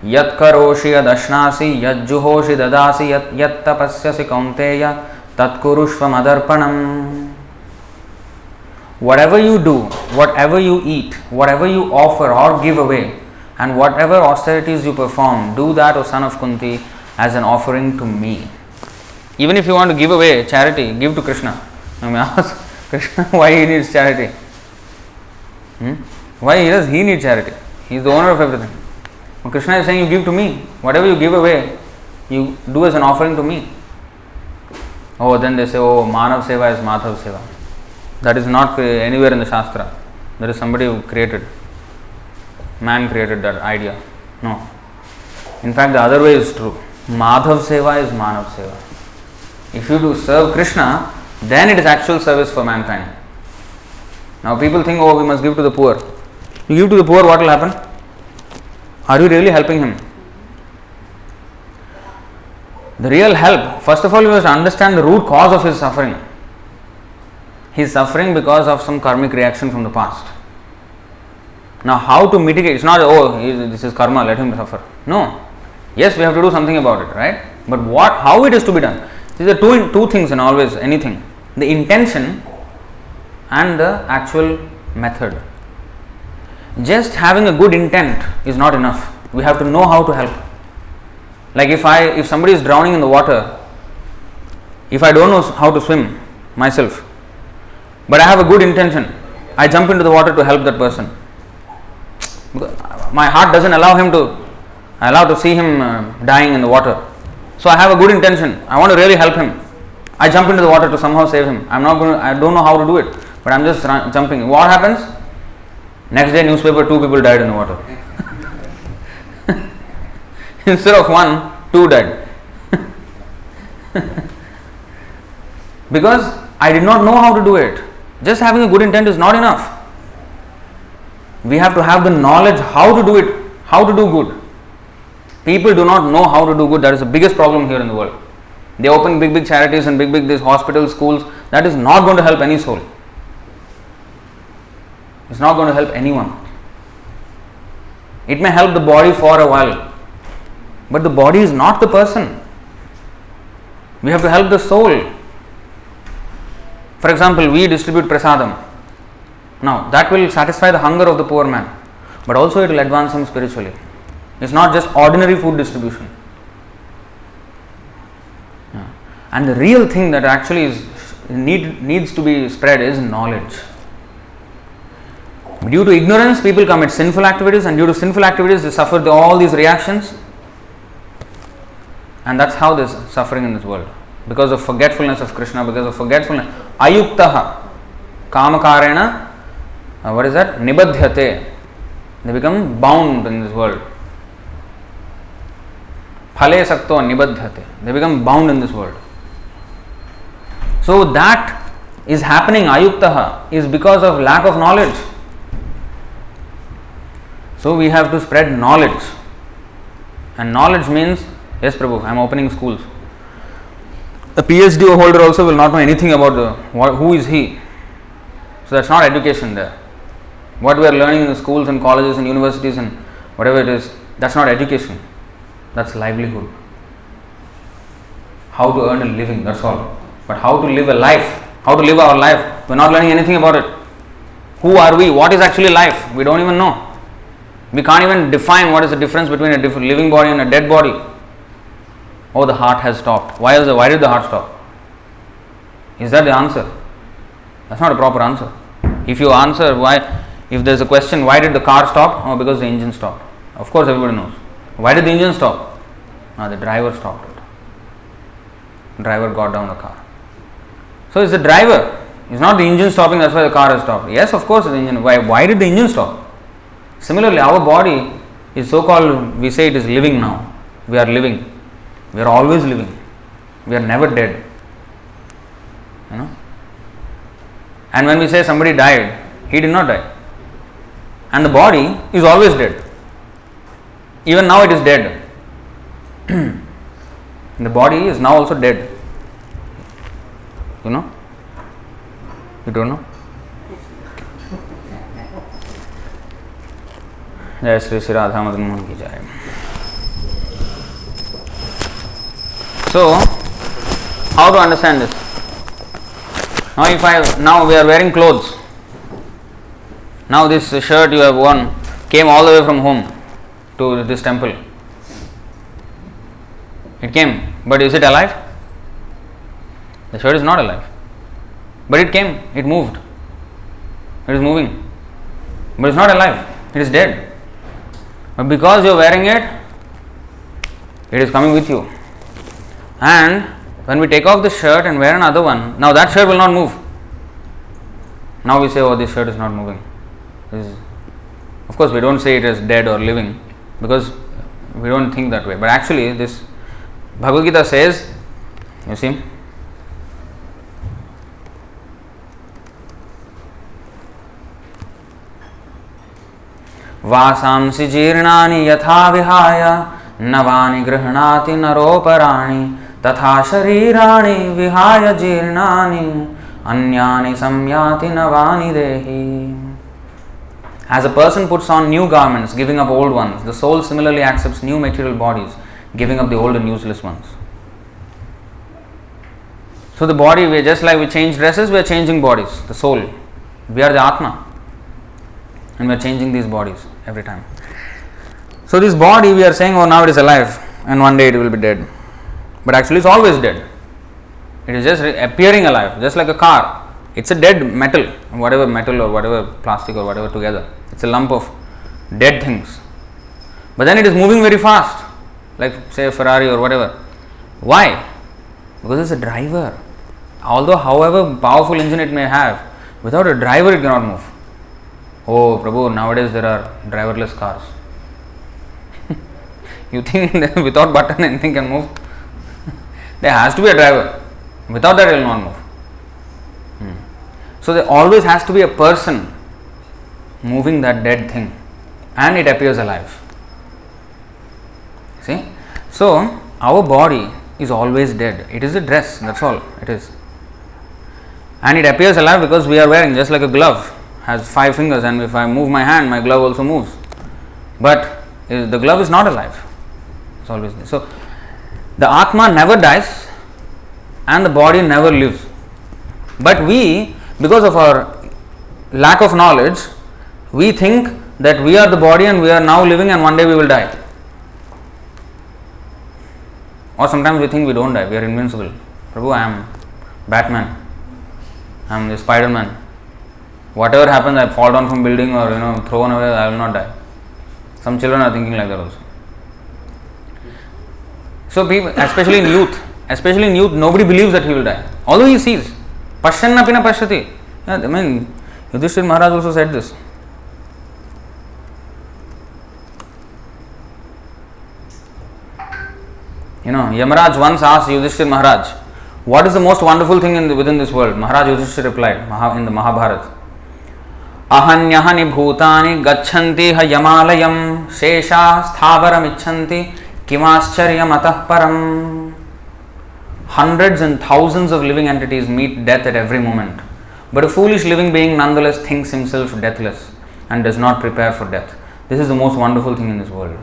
Yat karoshi yad ashnasi yad juhoshi dadasi yat tapasyasi kaunteya tat kurushva madarpanam. Whatever you do, whatever you eat, whatever you offer or give away, and whatever austerities you perform, do that, O son of Kunti, as an offering to me. Even if you want to give away charity, give to Krishna. I may ask Krishna why he needs charity. Why does he need charity? He is the owner of everything. Well, Krishna is saying, you give to me. Whatever you give away, you do as an offering to me. Oh, then they say, oh, Manav Seva is Madhav Seva. That is not anywhere in the Shastra. There is somebody who created. Man created that idea. No. In fact, the other way is true. Madhav Seva is Manav Seva. If you do serve Krishna, then it is actual service for mankind. Now people think, oh, we must give to the poor. You give to the poor, what will happen? Are you really helping him? The real help, first of all, you must understand the root cause of his suffering. He is suffering because of some karmic reaction from the past. Now, how to mitigate? It's not, oh, this is karma, let him suffer. No. Yes, we have to do something about it, right? But how it is to be done? These are two things in always anything. The intention and the actual method. Just having a good intent is not enough. We have to know how to help. Like if somebody is drowning in the water, if I don't know how to swim myself, but I have a good intention, I jump into the water to help that person. My heart doesn't allow to see him dying in the water. So I have a good intention. I want to really help him. I jump into the water to somehow save him. I don't know how to do it, but I'm just jumping. What happens? Next day, newspaper, 2 people died in the water. Instead of 1, 2 died. Because I did not know how to do it. Just having a good intent is not enough. We have to have the knowledge how to do it, how to do good. People do not know how to do good. That is the biggest problem here in the world. They open big charities and big these hospitals, schools. That is not going to help any soul. It's not going to help anyone. It may help the body for a while, but the body is not the person. We have to help the soul. For example, we distribute prasadam. Now, that will satisfy the hunger of the poor man, but also it will advance him spiritually. It's not just ordinary food distribution. Yeah. And the real thing that actually needs to be spread is knowledge. Due to ignorance, people commit sinful activities, and due to sinful activities, they suffer all these reactions. And that's how there's suffering in this world. Because of forgetfulness of Krishna, because of forgetfulness. Ayuktaha. Kamakarena. What is that? Nibadhyate. They become bound in this world. Phale sakto nibadhyate. They become bound in this world. So that is happening, ayuktaha, is because of lack of knowledge. So we have to spread knowledge. And knowledge means, yes Prabhu, I am opening schools. A PhD holder also will not know anything about who is he. So that's not education there. What we are learning in the schools and colleges and universities and whatever it is, that's not education. That's livelihood. How to earn a living, that's all. But how to live a life, how to live our life, we're not learning anything about it. Who are we? What is actually life? We don't even know. We can't even define what is the difference between a living body and a dead body. Oh, the heart has stopped. Why did the heart stop? Is that the answer? That's not a proper answer. If you answer if there's a question, why did the car stop? Oh, because the engine stopped. Of course, everybody knows. Why did the engine stop? No, the driver stopped it. The driver got down the car. So it's the driver. It's not the engine stopping, that's why the car has stopped. Yes, of course, the engine. Why did the engine stop? Similarly, our body is so-called, we say it is living now. We are living. We are always living. We are never dead. You know? And when we say somebody died, he did not die. And the body is always dead. Even now it is dead. The body is now also dead. You know? You don't know? Jai Shri Shri Radha Madan Mohan ki jai. So, how to understand this? Now we are wearing clothes. Now this shirt you have worn came all the way from home to this temple. It came, but is it alive? The shirt is not alive. But it came, it moved. It is moving. But it's not alive, it is dead. But because you are wearing it, it is coming with you. And when we take off the shirt and wear another one, now that shirt will not move. Now we say, oh, this shirt is not moving. Of course, we don't say it is dead or living because we don't think that way. But actually, this Bhagavad Gita says, you see, Vasamsi jirnani yatha vihaya navani grihnati naroparani tatha sharirani vihaya jirnani anyani samyati navani dehi. As a person puts on new garments, giving up old ones, the soul similarly accepts new material bodies, giving up the old and useless ones. So the body, just like we change dresses, we are changing bodies, the soul. We are the Atma. And we are changing these bodies every time. So this body, we are saying, oh, now it is alive and one day it will be dead. But actually it's always dead. It is just appearing alive, just like a car. It's a dead metal, whatever metal or whatever plastic or whatever together. It's a lump of dead things. But then it is moving very fast, like say a Ferrari or whatever. Why? Because it's a driver. Although however powerful engine it may have, without a driver it cannot move. Oh Prabhu, nowadays there are driverless cars. You think that without button anything can move? There has to be a driver. Without that it will not move. So there always has to be a person moving that dead thing and it appears alive. See? So our body is always dead. It is a dress, that's all it is. And it appears alive because we are wearing, just like a glove has 5 fingers, and if I move my hand, my glove also moves. But the glove is not alive. It's always there. So the Atma never dies and the body never lives. But we, because of our lack of knowledge, we think that we are the body and we are now living and one day we will die. Or sometimes we think we don't die, we are invincible. Prabhu, I am Batman. I am the Spider-Man. Whatever happens, I fall down from building or thrown away, I will not die. Some children are thinking like that also. So people, especially in youth, nobody believes that he will die. Although he sees. Pashyanna pina pashyati. Yeah, I mean, Yudhishthira Maharaj also said this. Yamaraj once asked Yudhishthira Maharaj, what is the most wonderful thing within this world? Maharaj Yudhishthira replied in the Mahabharata, Ahanyahani bhutani gachanti ha yamalayam shesha sthavaram icchanti kimascharyam atah param. Hundreds and thousands of living entities meet death at every moment. But a foolish living being nonetheless thinks himself deathless and does not prepare for death. This is the most wonderful thing in this world.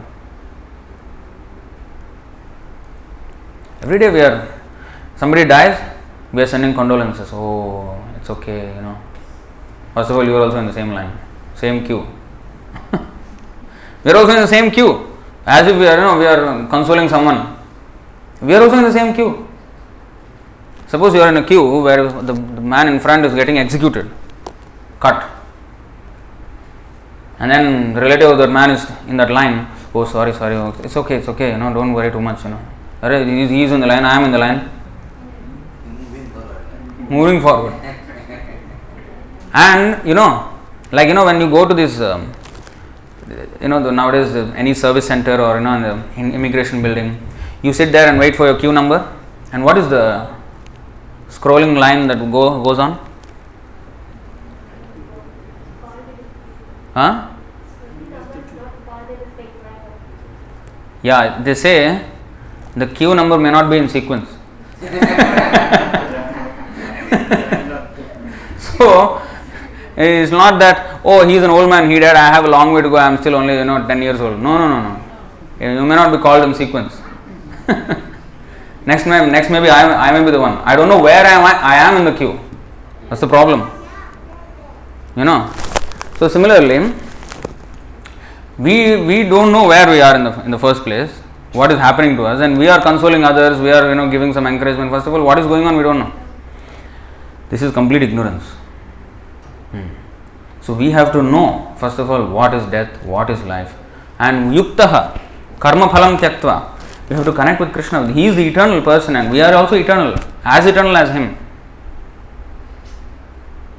Every day somebody dies, we are sending condolences. Oh, it's okay, First of all, you are also in the same line, same queue. We are also in the same queue. As if we are consoling someone. We are also in the same queue. Suppose you are in a queue where the man in front is getting executed, cut. And then the relative of that man is in that line. Oh, sorry, it's okay, don't worry too much, He is in the line, I am in the line. Moving forward. And, when you go to this, nowadays any service center or, in immigration building, you sit there and wait for your queue number. And what is the scrolling line that goes on? Huh? Yeah, they say the queue number may not be in sequence. So, it's not that, oh, he is an old man, he died, I have a long way to go, I am still only 10 years old. No. You may not be called in sequence. Next maybe I may be the one. I don't know where I am in the queue. That's the problem. So similarly, we don't know where we are in the first place, what is happening to us, and we are consoling others, we are giving some encouragement. First of all, what is going on, we don't know. This is complete ignorance. So we have to know, first of all, what is death, what is life. And yuktaha, karma phalam tyaktva, we have to connect with Krishna. He is the eternal person and we are also eternal as him.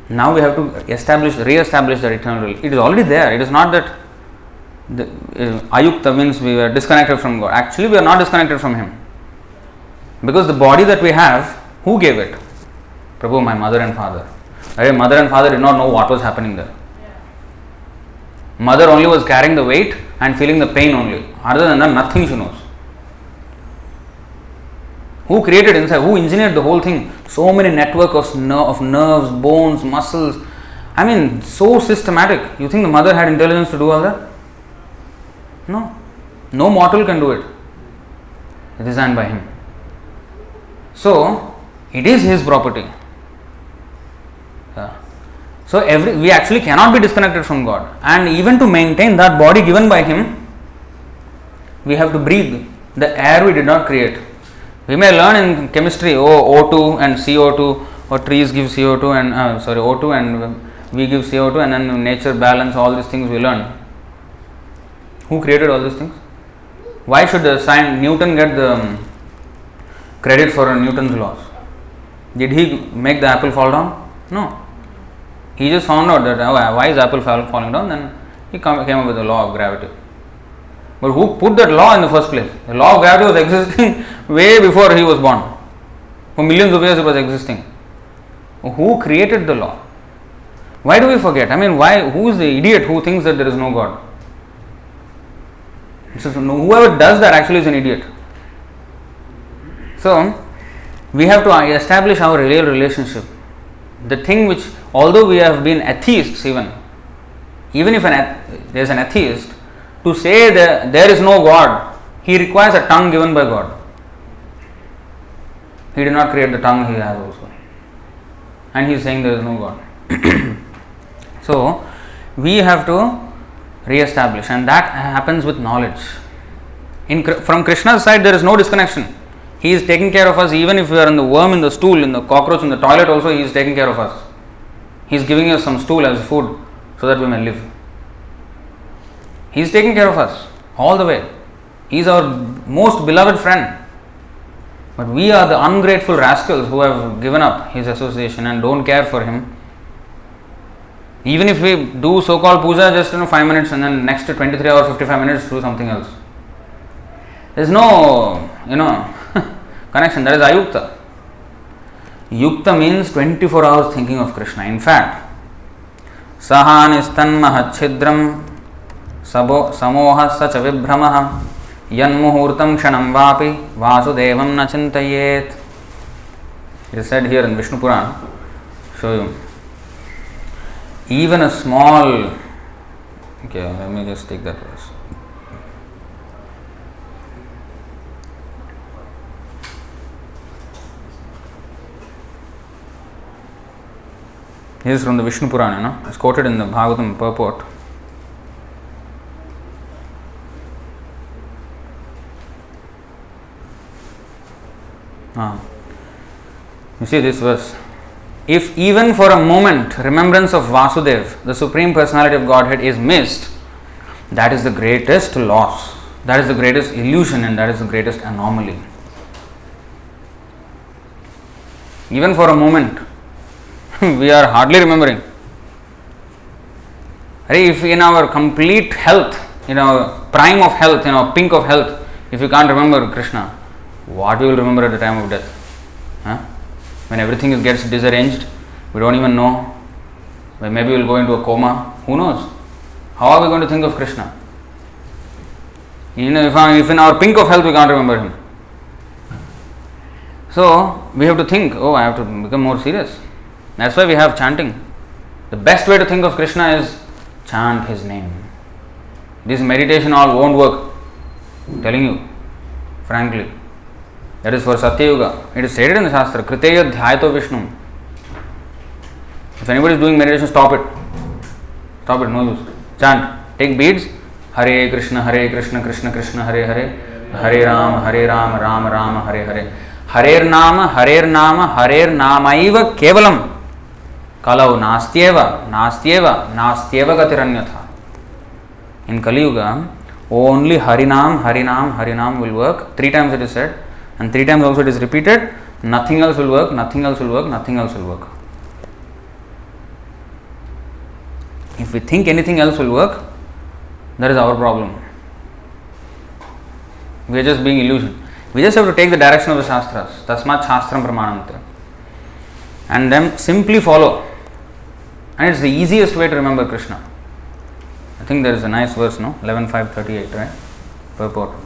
Now we have to re-establish that eternal. It is already there. It is not that ayukta means we are disconnected from God. Actually, we are not disconnected from Him. Because the body that we have, who gave it? Prabhu, my mother and father. Mother and father did not know what was happening there. Mother only was carrying the weight and feeling the pain only. Other than that, nothing she knows. Who created inside? Who engineered the whole thing? So many network of nerves, bones, muscles. I mean, so systematic. You think the mother had intelligence to do all that? No. No mortal can do it. It is designed by Him. So, it is His property. So, we actually cannot be disconnected from God. And even to maintain that body given by Him, we have to breathe the air we did not create. We may learn in chemistry, O2 and CO2, or trees give CO2 and O2 and we give CO2, and then nature balance, all these things we learn. Who created all these things? Why should Newton get the credit for Newton's laws? Did he make the apple fall down? No. He just found out that why is apple falling down, then he came up with the law of gravity. But who put that law in the first place? The law of gravity was existing way before he was born. For millions of years it was existing. Who created the law? Why do we forget? I mean, who is the idiot who thinks that there is no God? So, whoever does that actually is an idiot. So, we have to establish our real relationship. The thing which, although we have been atheists even if there is an atheist, To say that there is no God, he requires a tongue given by God. He did not create the tongue he has also. And he is saying there is no God. So, we have to re-establish, and that happens with knowledge. From Krishna's side, there is no disconnection. He is taking care of us, even if we are in the worm in the stool, in the cockroach in the toilet also, he is taking care of us. He is giving us some stool as food so that we may live. He is taking care of us all the way. He is our most beloved friend. But we are the ungrateful rascals who have given up his association and don't care for him. Even if we do so-called puja just 5 minutes and then next 23 hours, 55 minutes do something else. There is no, connection. That is ayukta. Yukta means 24 hours thinking of Krishna. In fact, sahanistan mahachidram samoha sacha vibhramaha yanmuhurtam kshanam vapi vasudevam na chintayet. It is said here in Vishnu Puran. Show you. Even a small, let me just take that verse. This is from the Vishnu Purana, it's quoted in the Bhagavatam purport. You see this verse. If even for a moment remembrance of Vasudev, the Supreme Personality of Godhead, is missed, that is the greatest loss, that is the greatest illusion, and that is the greatest anomaly. Even for a moment, we are hardly remembering. If in our complete health, in our prime of health, in our pink of health, if you can't remember Krishna, what we will remember at the time of death? When everything gets disarranged, we don't even know. Maybe we will go into a coma. Who knows? How are we going to think of Krishna? If in our pink of health we can't remember him. So we have to think, I have to become more serious. That's why we have chanting. The best way to think of Krishna is chant his name. This meditation all won't work. I'm telling you, frankly. That is for Satyayuga. It is stated in the Shastra, Kriteya Dhyayato Vishnu. If anybody is doing meditation, stop it. Stop it, no use. Chant. Take beads. Hare Krishna, Krishna Krishna, Hare Hare. Hare Rama, Rama Rama, Hare Hare. Harer Namaiva Kevalam. Kalau Nastyeva Gatiranyatha. In Kali Yuga, only Harinam will work. 3 times it is said. And 3 times also it is repeated. Nothing else will work. If we think anything else will work, that is our problem. We are just being illusioned. We just have to take the direction of the Shastras. Tasmat Shastram Pramanante. And then simply follow. And it's the easiest way to remember Krishna. I think there is a nice verse, no? 11.5.38, right? Purport.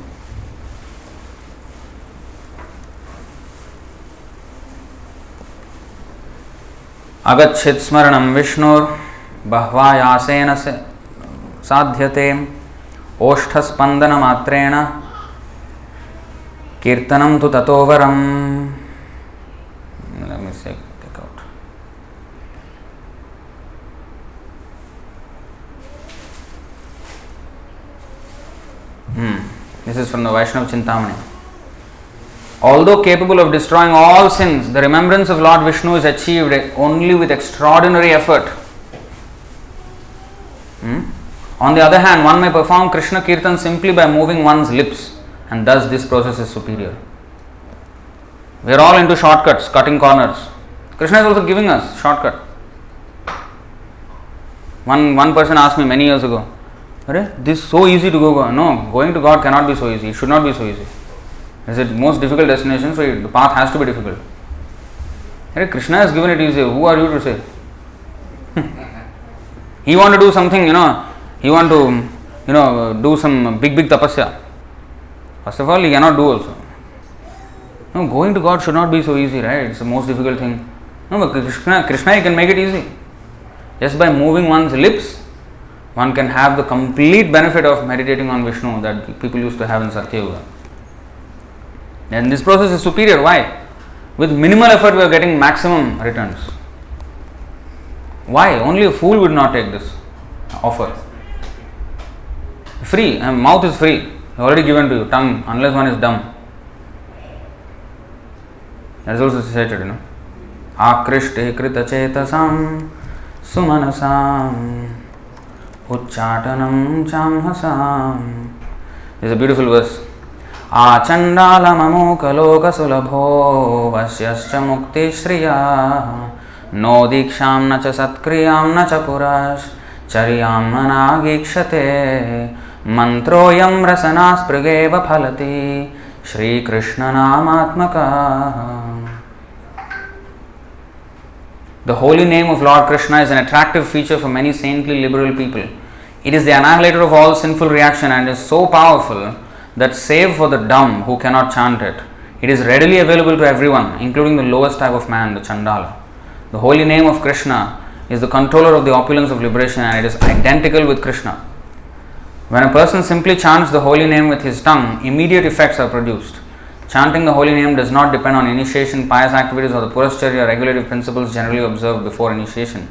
Agachit smaranam Vishnur bahvayasena sadhyate oshta spandana matrena kirtanam tu tatovaram. Let me take out. This is from the Vaishnava Chintamani. Although capable of destroying all sins, the remembrance of Lord Vishnu is achieved only with extraordinary effort. On the other hand, one may perform Krishna Kirtan simply by moving one's lips, and thus this process is superior. We are all into shortcuts, cutting corners. Krishna is also giving us shortcut. One person asked me many years ago, this is so easy to go. No, going to God cannot be so easy. It should not be so easy. It is the most difficult destination, so the path has to be difficult. Krishna has given it easy. Who are you to say? He want to do something, he want to, do some big tapasya. First of all, he cannot do also. No, going to God should not be so easy, right? It's the most difficult thing. No, but Krishna, he can make it easy. Just by moving one's lips, one can have the complete benefit of meditating on Vishnu that people used to have in Satya Yuga. And this process is superior. Why? With minimal effort we are getting maximum returns. Why? Only a fool would not take this offer. Free, mouth is free, already given to you, tongue, unless one is dumb. That is also stated, Akrishte krita chetasam sumanasam ucchatanam chamhasam. This is a beautiful verse. Achandala mamoka loka sulabho vasyascha mukti shriya no diksham na cha satkriyam na cha purash charyam managikshate mantroyam rasana sprigeva phalati Shri Krishna namatmaka. The holy name of Lord Krishna is an attractive feature for many saintly liberal people. It is the annihilator of all sinful reaction and is so powerful that save for the dumb who cannot chant it, it is readily available to everyone, including the lowest type of man, the Chandala. The holy name of Krishna is the controller of the opulence of liberation and it is identical with Krishna. When a person simply chants the holy name with his tongue, immediate effects are produced. Chanting the holy name does not depend on initiation, pious activities or the purascharya regulative principles generally observed before initiation.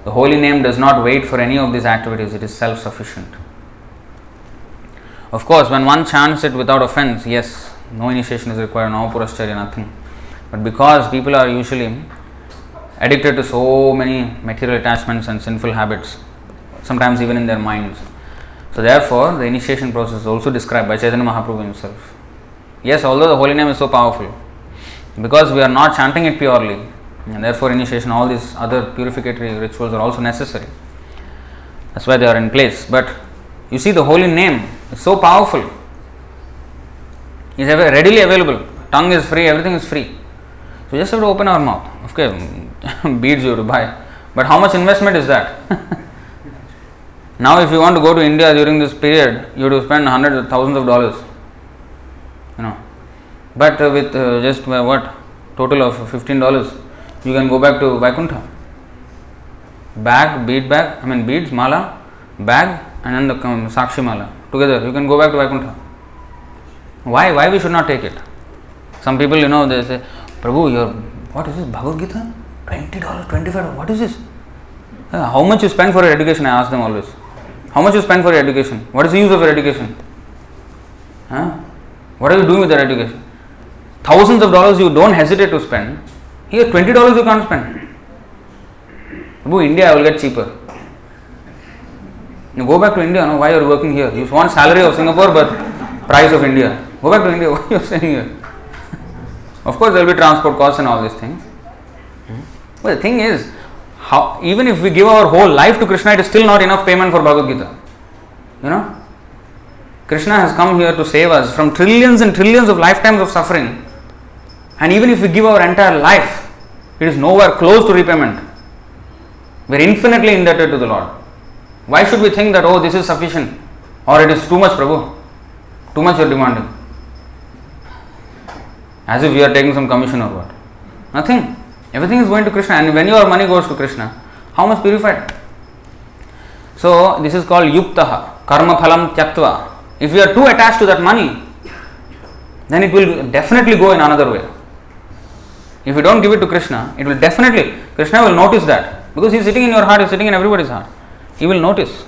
The holy name does not wait for any of these activities, it is self-sufficient. Of course, when one chants it without offense, yes, no initiation is required, no purascharya, nothing. But because people are usually addicted to so many material attachments and sinful habits, sometimes even in their minds, so therefore the initiation process is also described by Chaitanya Mahaprabhu himself. Yes, although the holy name is so powerful, because we are not chanting it purely, and therefore initiation, all these other purificatory rituals are also necessary. That's why they are in place. But you see, the holy name is so powerful. It is readily available. Tongue is free, everything is free. So just have to open our mouth. Okay, beads you have to buy. But how much investment is that? Now if you want to go to India during this period, you have to spend hundreds of thousands of dollars. But with just total of $15, you can go back to Vaikuntha. Beads, mala, bag and then the Sakshi mala. Together, you can go back to Vaikuntha. Why we should not take it? Some people, they say, Prabhu, what is this, Bhagavad Gita? $20, $25, what is this? How much you spend for your education? I ask them always. How much you spend for your education? What is the use of your education? What are you doing with your education? Thousands of dollars you don't hesitate to spend. Here, $20 you can't spend. Prabhu, India I will get cheaper. You go back to India, why you are working here? You want salary of Singapore but price of India. Go back to India, why you are staying here? Of course, there will be transport costs and all these things. But the thing is, even if we give our whole life to Krishna, it is still not enough payment for Bhagavad Gita. Krishna has come here to save us from trillions and trillions of lifetimes of suffering. And even if we give our entire life, it is nowhere close to repayment. We are infinitely indebted to the Lord. Why should we think that, this is sufficient or it is too much, Prabhu? Too much you are demanding. As if we are taking some commission or what? Nothing. Everything is going to Krishna, and when your money goes to Krishna, how much purified? So this is called yuktaha, karma phalam tyaktva. If we are too attached to that money, then it will definitely go in another way. If you don't give it to Krishna, it will definitely, Krishna will notice that, because he is sitting in your heart, he is sitting in everybody's heart. He will notice,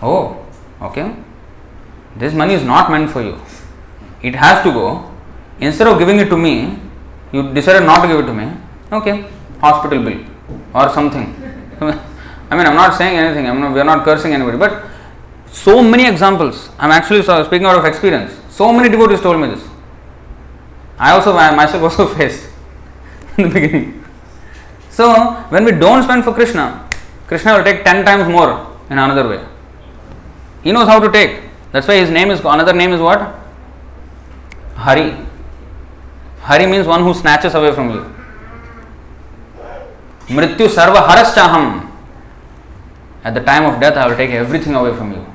okay, this money is not meant for you. It has to go. Instead of giving it to me, you decided not to give it to me. Okay, hospital bill or something. I'm not saying anything. We are not cursing anybody. But so many examples. I'm actually speaking out of experience. So many devotees told me this. I myself also faced in the beginning. So when we don't spend for Krishna, Krishna will take 10 times more in another way. He knows how to take. That's why his name is, another name is what? Hari. Hari means one who snatches away from you. Mrityu sarva haraschaham. At the time of death, I will take everything away from you.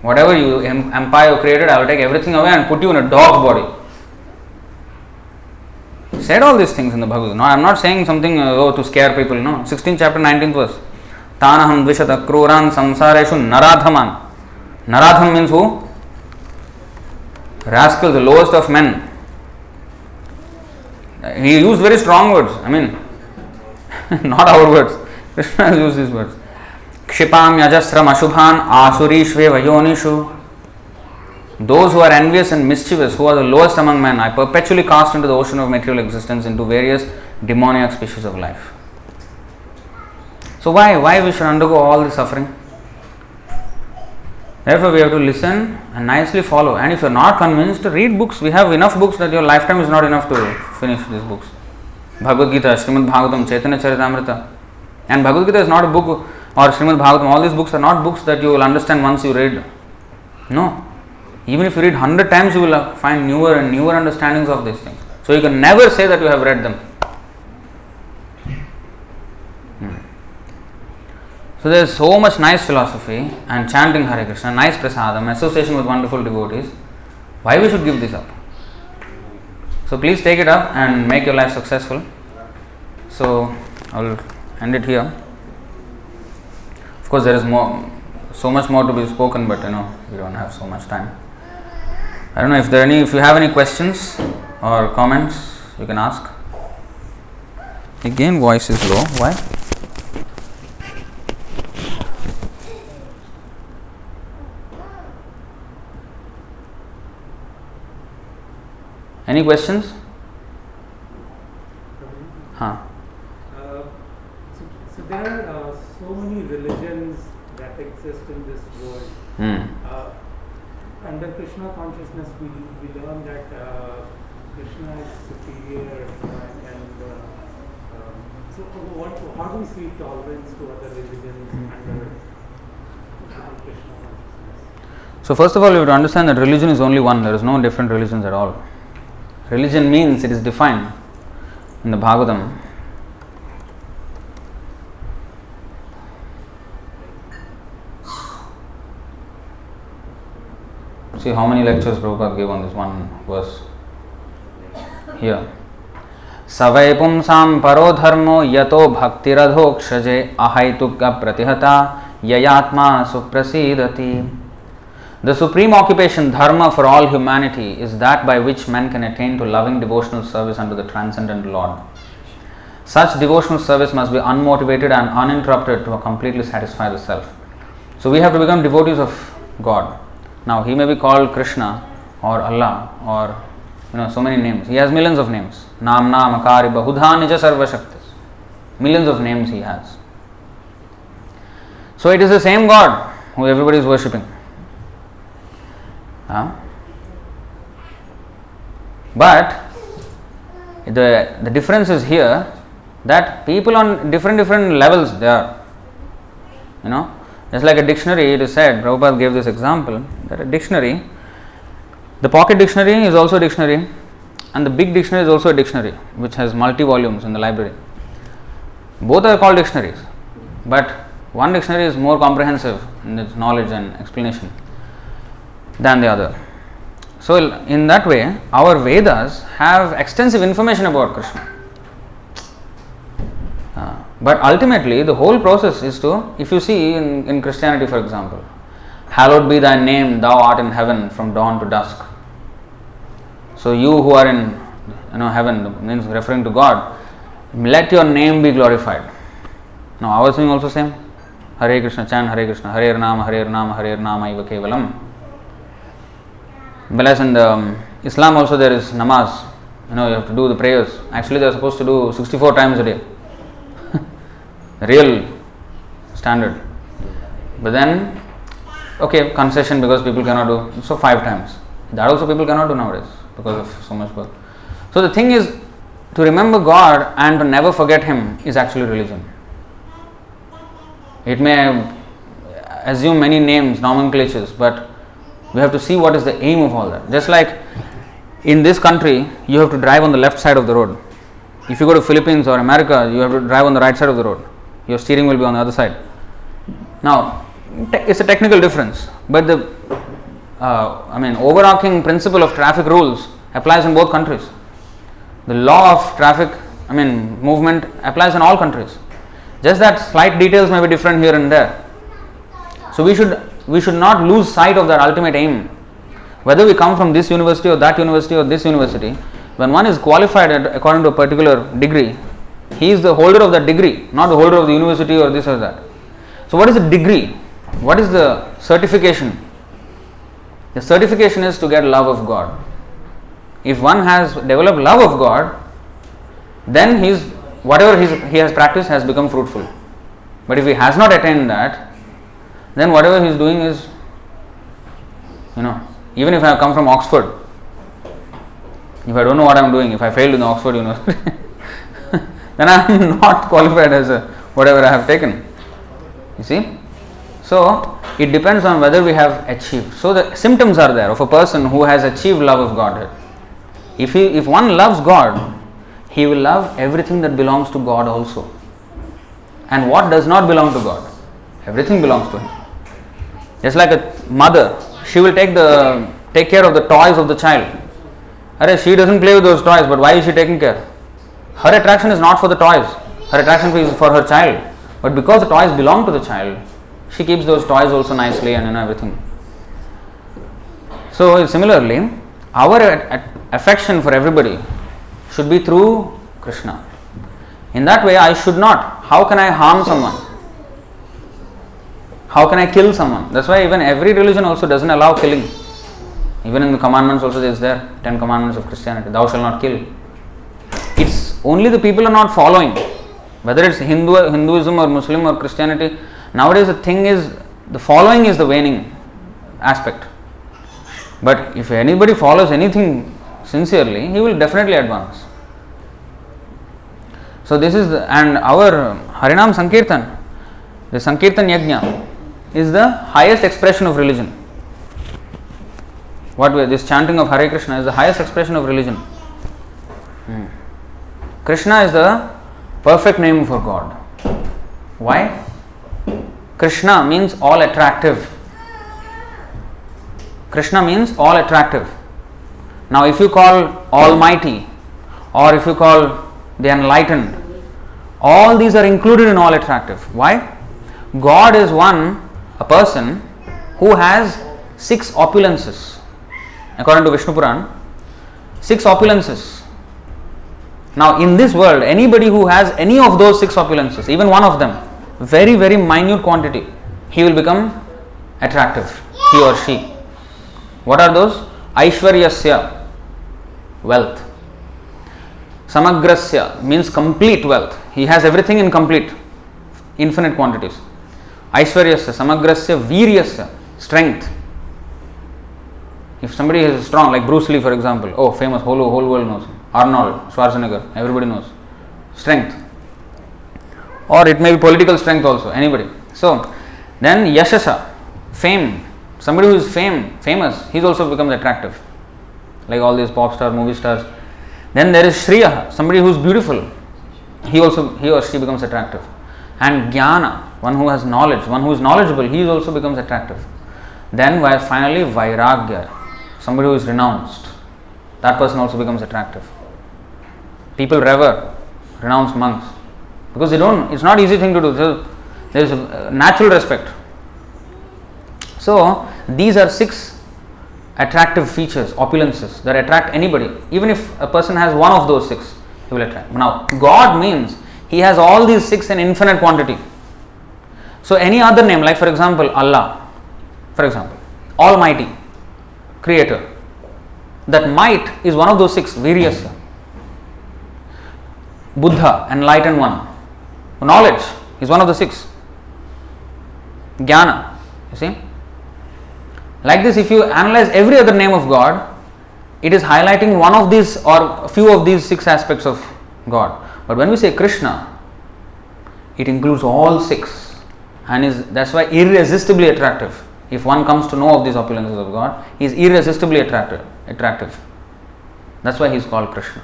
Whatever empire you created, I will take everything away and put you in a dog's body. He said all these things in the Bhagavad Gita. No, I am not saying something to scare people. No, 16th chapter, 19th verse. Tanaham dvishata kruran samsareshu naradhaman. Naradham means who? Rascal, the lowest of men. He used very strong words. I mean, not our words. Krishna has used these words. Kshipam yajasram ashubhan asurishve vayonishu. Those who are envious and mischievous, who are the lowest among men, I perpetually cast into the ocean of material existence, into various demoniac species of life. So why we should undergo all this suffering? Therefore, we have to listen and nicely follow. And if you are not convinced, read books. We have enough books that your lifetime is not enough to finish these books. Bhagavad Gita, Srimad Bhagavatam, Chaitanya Charitamrita. And Bhagavad Gita is not a book, or Srimad Bhagavatam, all these books are not books that you will understand once you read. No. Even if you read 100 times, you will find newer and newer understandings of these things. So you can never say that you have read them. So there is so much nice philosophy and chanting Hare Krishna, nice prasadam, association with wonderful devotees. Why we should give this up? So please take it up and make your life successful. So I will end it here. Of course, there is so much more to be spoken, but we don't have so much time. I don't know if you have any questions or comments, you can ask. Again, voice is low. Why? Any questions? Huh. So there are so many religions that exist in this world. Under Krishna consciousness, we learn that Krishna is superior, how do we see tolerance to other religions under Krishna consciousness? So first of all, you have to understand that religion is only one. There is no different religions at all. Religion means it is defined in the Bhagavatam. See how many lectures Prabhupada gave on this one verse. Here. Savai pumsam paro dharmo yato bhaktiradhokshaje ahaitukka pratihata yayatma suprasidati. The supreme occupation, dharma, for all humanity is that by which men can attain to loving devotional service unto the transcendent Lord. Such devotional service must be unmotivated and uninterrupted to completely satisfy the self. So we have to become devotees of God. Now he may be called Krishna or Allah or so many names. He has millions of names. Nam Nam Akari Bahudha Nija Sarva Shaktis. Millions of names he has. So it is the same God who everybody is worshipping. But the difference is here that people on different levels they are. Just like a dictionary, it is said, Prabhupada gave this example, that a dictionary, the pocket dictionary is also a dictionary and the big dictionary is also a dictionary which has multi-volumes in the library. Both are called dictionaries, but one dictionary is more comprehensive in its knowledge and explanation than the other. So in that way, our Vedas have extensive information about Krishna. But ultimately, the whole process is to, if you see in Christianity, for example, hallowed be thy name, thou art in heaven from dawn to dusk. So you who are in heaven, means referring to God, let your name be glorified. Now our singing also same. Hare Krishna, chant Hare Krishna, Hare Nama, Hare Nama, Hare Nama, Iva Kevalam. Whereas in Islam also there is namaz. You have to do the prayers. Actually they are supposed to do 64 times a day. Real standard. But then, concession because people cannot do, so 5 times. That also people cannot do nowadays because of so much work. So the thing is, to remember God and to never forget Him is actually religion. It may assume many names, nomenclatures, but we have to see what is the aim of all that. Just like in this country, you have to drive on the left side of the road. If you go to Philippines or America, you have to drive on the right side of the road. Your steering will be on the other side. Now, it's a technical difference, but the overarching principle of traffic rules applies in both countries. The law of traffic, movement applies in all countries. Just that slight details may be different here and there. So we should not lose sight of that ultimate aim. Whether we come from this university or that university or this university, when one is qualified according to a particular degree, he is the holder of that degree, not the holder of the university or this or that. So what is the degree? What is the certification? The certification is to get love of God. If one has developed love of God, then whatever he has practiced has become fruitful. But if he has not attained that, then whatever he is doing is, even if I have come from Oxford, if I don't know what I am doing, if I failed in the Oxford University, then I am not qualified as whatever I have taken. You see? So, it depends on whether we have achieved. So, the symptoms are there of a person who has achieved love of Godhead. If one loves God, he will love everything that belongs to God also. And what does not belong to God? Everything belongs to Him. Just like a mother, she will take care of the toys of the child. She doesn't play with those toys, but why is she taking care? Her attraction is not for the toys. Her attraction is for her child. But because the toys belong to the child, she keeps those toys also nicely and everything. So similarly, our affection for everybody should be through Krishna. In that way, I should not. How can I harm someone? How can I kill someone? That's why even every religion also doesn't allow killing. Even in the commandments also there is 10 commandments of Christianity. Thou shalt not kill. It's only the people are not following. Whether it's Hinduism or Muslim or Christianity, nowadays the thing is, the following is the waning aspect. But if anybody follows anything sincerely, he will definitely advance. So this is and our Harinam Sankirtan, the Sankirtan Yajna, is the highest expression of religion. This chanting of Hare Krishna is the highest expression of religion. Krishna is the perfect name for God. Why? Krishna means all attractive. Krishna means all attractive. Now if you call Almighty or if you call the Enlightened, all these are included in all attractive. Why? God is a person who has 6 opulences. According to Vishnu Puran, 6 opulences. Now in this world, anybody who has any of those 6 opulences, even one of them, very, very minute quantity, he will become attractive, he or she. What are those? Aishwaryasya, wealth. Samagrasya means complete wealth. He has everything in complete, infinite quantities. Aishwaryasya, Samagrasya, Viryasya, strength. If somebody is strong, like Bruce Lee for example, famous, whole world knows. Arnold Schwarzenegger, everybody knows. Strength. Or it may be political strength also, anybody. So, then Yashasa, fame. Somebody who is famous, he also becomes attractive. Like all these pop stars, movie stars. Then there is Shriya, somebody who is beautiful. He or she becomes attractive. And Jnana, one who has knowledge, one who is knowledgeable, he also becomes attractive. Then finally Vairagya, somebody who is renounced. That person also becomes attractive. People revere renounced monks because it's not easy thing to do. There is a natural respect. So these are 6 attractive features, opulences that attract anybody. Even if a person has one of those 6, he will attract. Now God means He has all these 6 in infinite quantity. So any other name, like for example Allah, for example, Almighty, Creator, that might is one of those 6, Viryasya. Buddha, enlightened one. Knowledge is one of the 6. Jnana, you see. Like this, if you analyze every other name of God, it is highlighting one of these or a few of these 6 aspects of God. But when we say Krishna, it includes all 6 and that's why irresistibly attractive. If one comes to know of these opulences of God, he is irresistibly attractive. That's why he is called Krishna.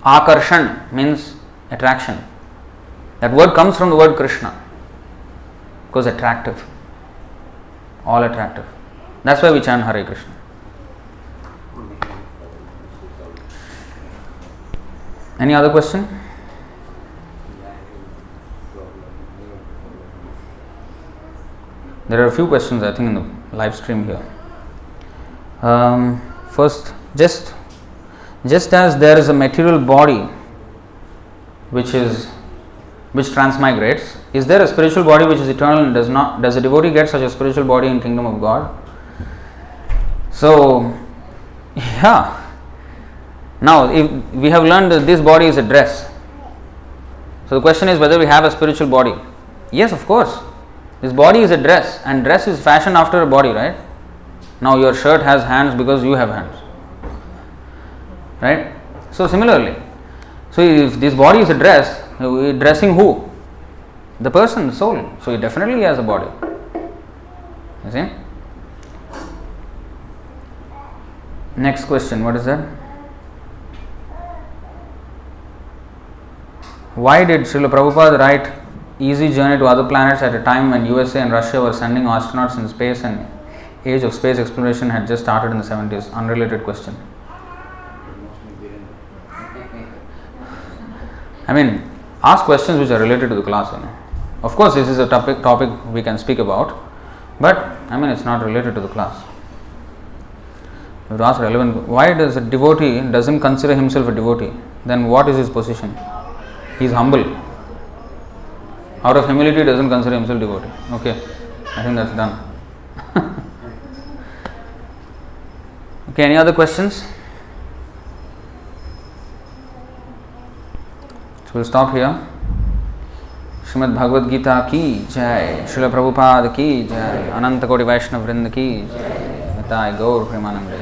Akarshan means attraction. That word comes from the word Krishna because attractive. All attractive. That's why we chant Hare Krishna. Any other question? There are a few questions I think in the live stream here. First, just as there is a material body which transmigrates, is there a spiritual body which is eternal and does a devotee get such a spiritual body in Kingdom of God? So, yeah. Now, if we have learned that this body is a dress, so the question is whether we have a spiritual body. Yes, of course. This body is a dress, and dress is fashioned after a body, right? Now your shirt has hands because you have hands, right? So similarly, so if this body is a dress, we are dressing who? The person, the soul. So he definitely has a body. You see? Next question, what is that? Why did Srila Prabhupada write Easy Journey to Other Planets at a time when USA and Russia were sending astronauts in space and age of space exploration had just started in the 70s? Unrelated question. I mean, ask questions which are related to the class. Of course, this is a topic we can speak about, but I mean, it's not related to the class. You have to ask relevant. Why does a devotee doesn't consider himself a devotee? Then what is his position? He is humble. Out of humility, doesn't consider himself devotee. Okay, I think that's done. Okay, any other questions? So we'll stop here. Srimad Bhagavad Gita ki jai, Srila Prabhupada ki jai, Ananta Koti Vaishnava Vrinda ki jai, Nitai Gaur Premanande.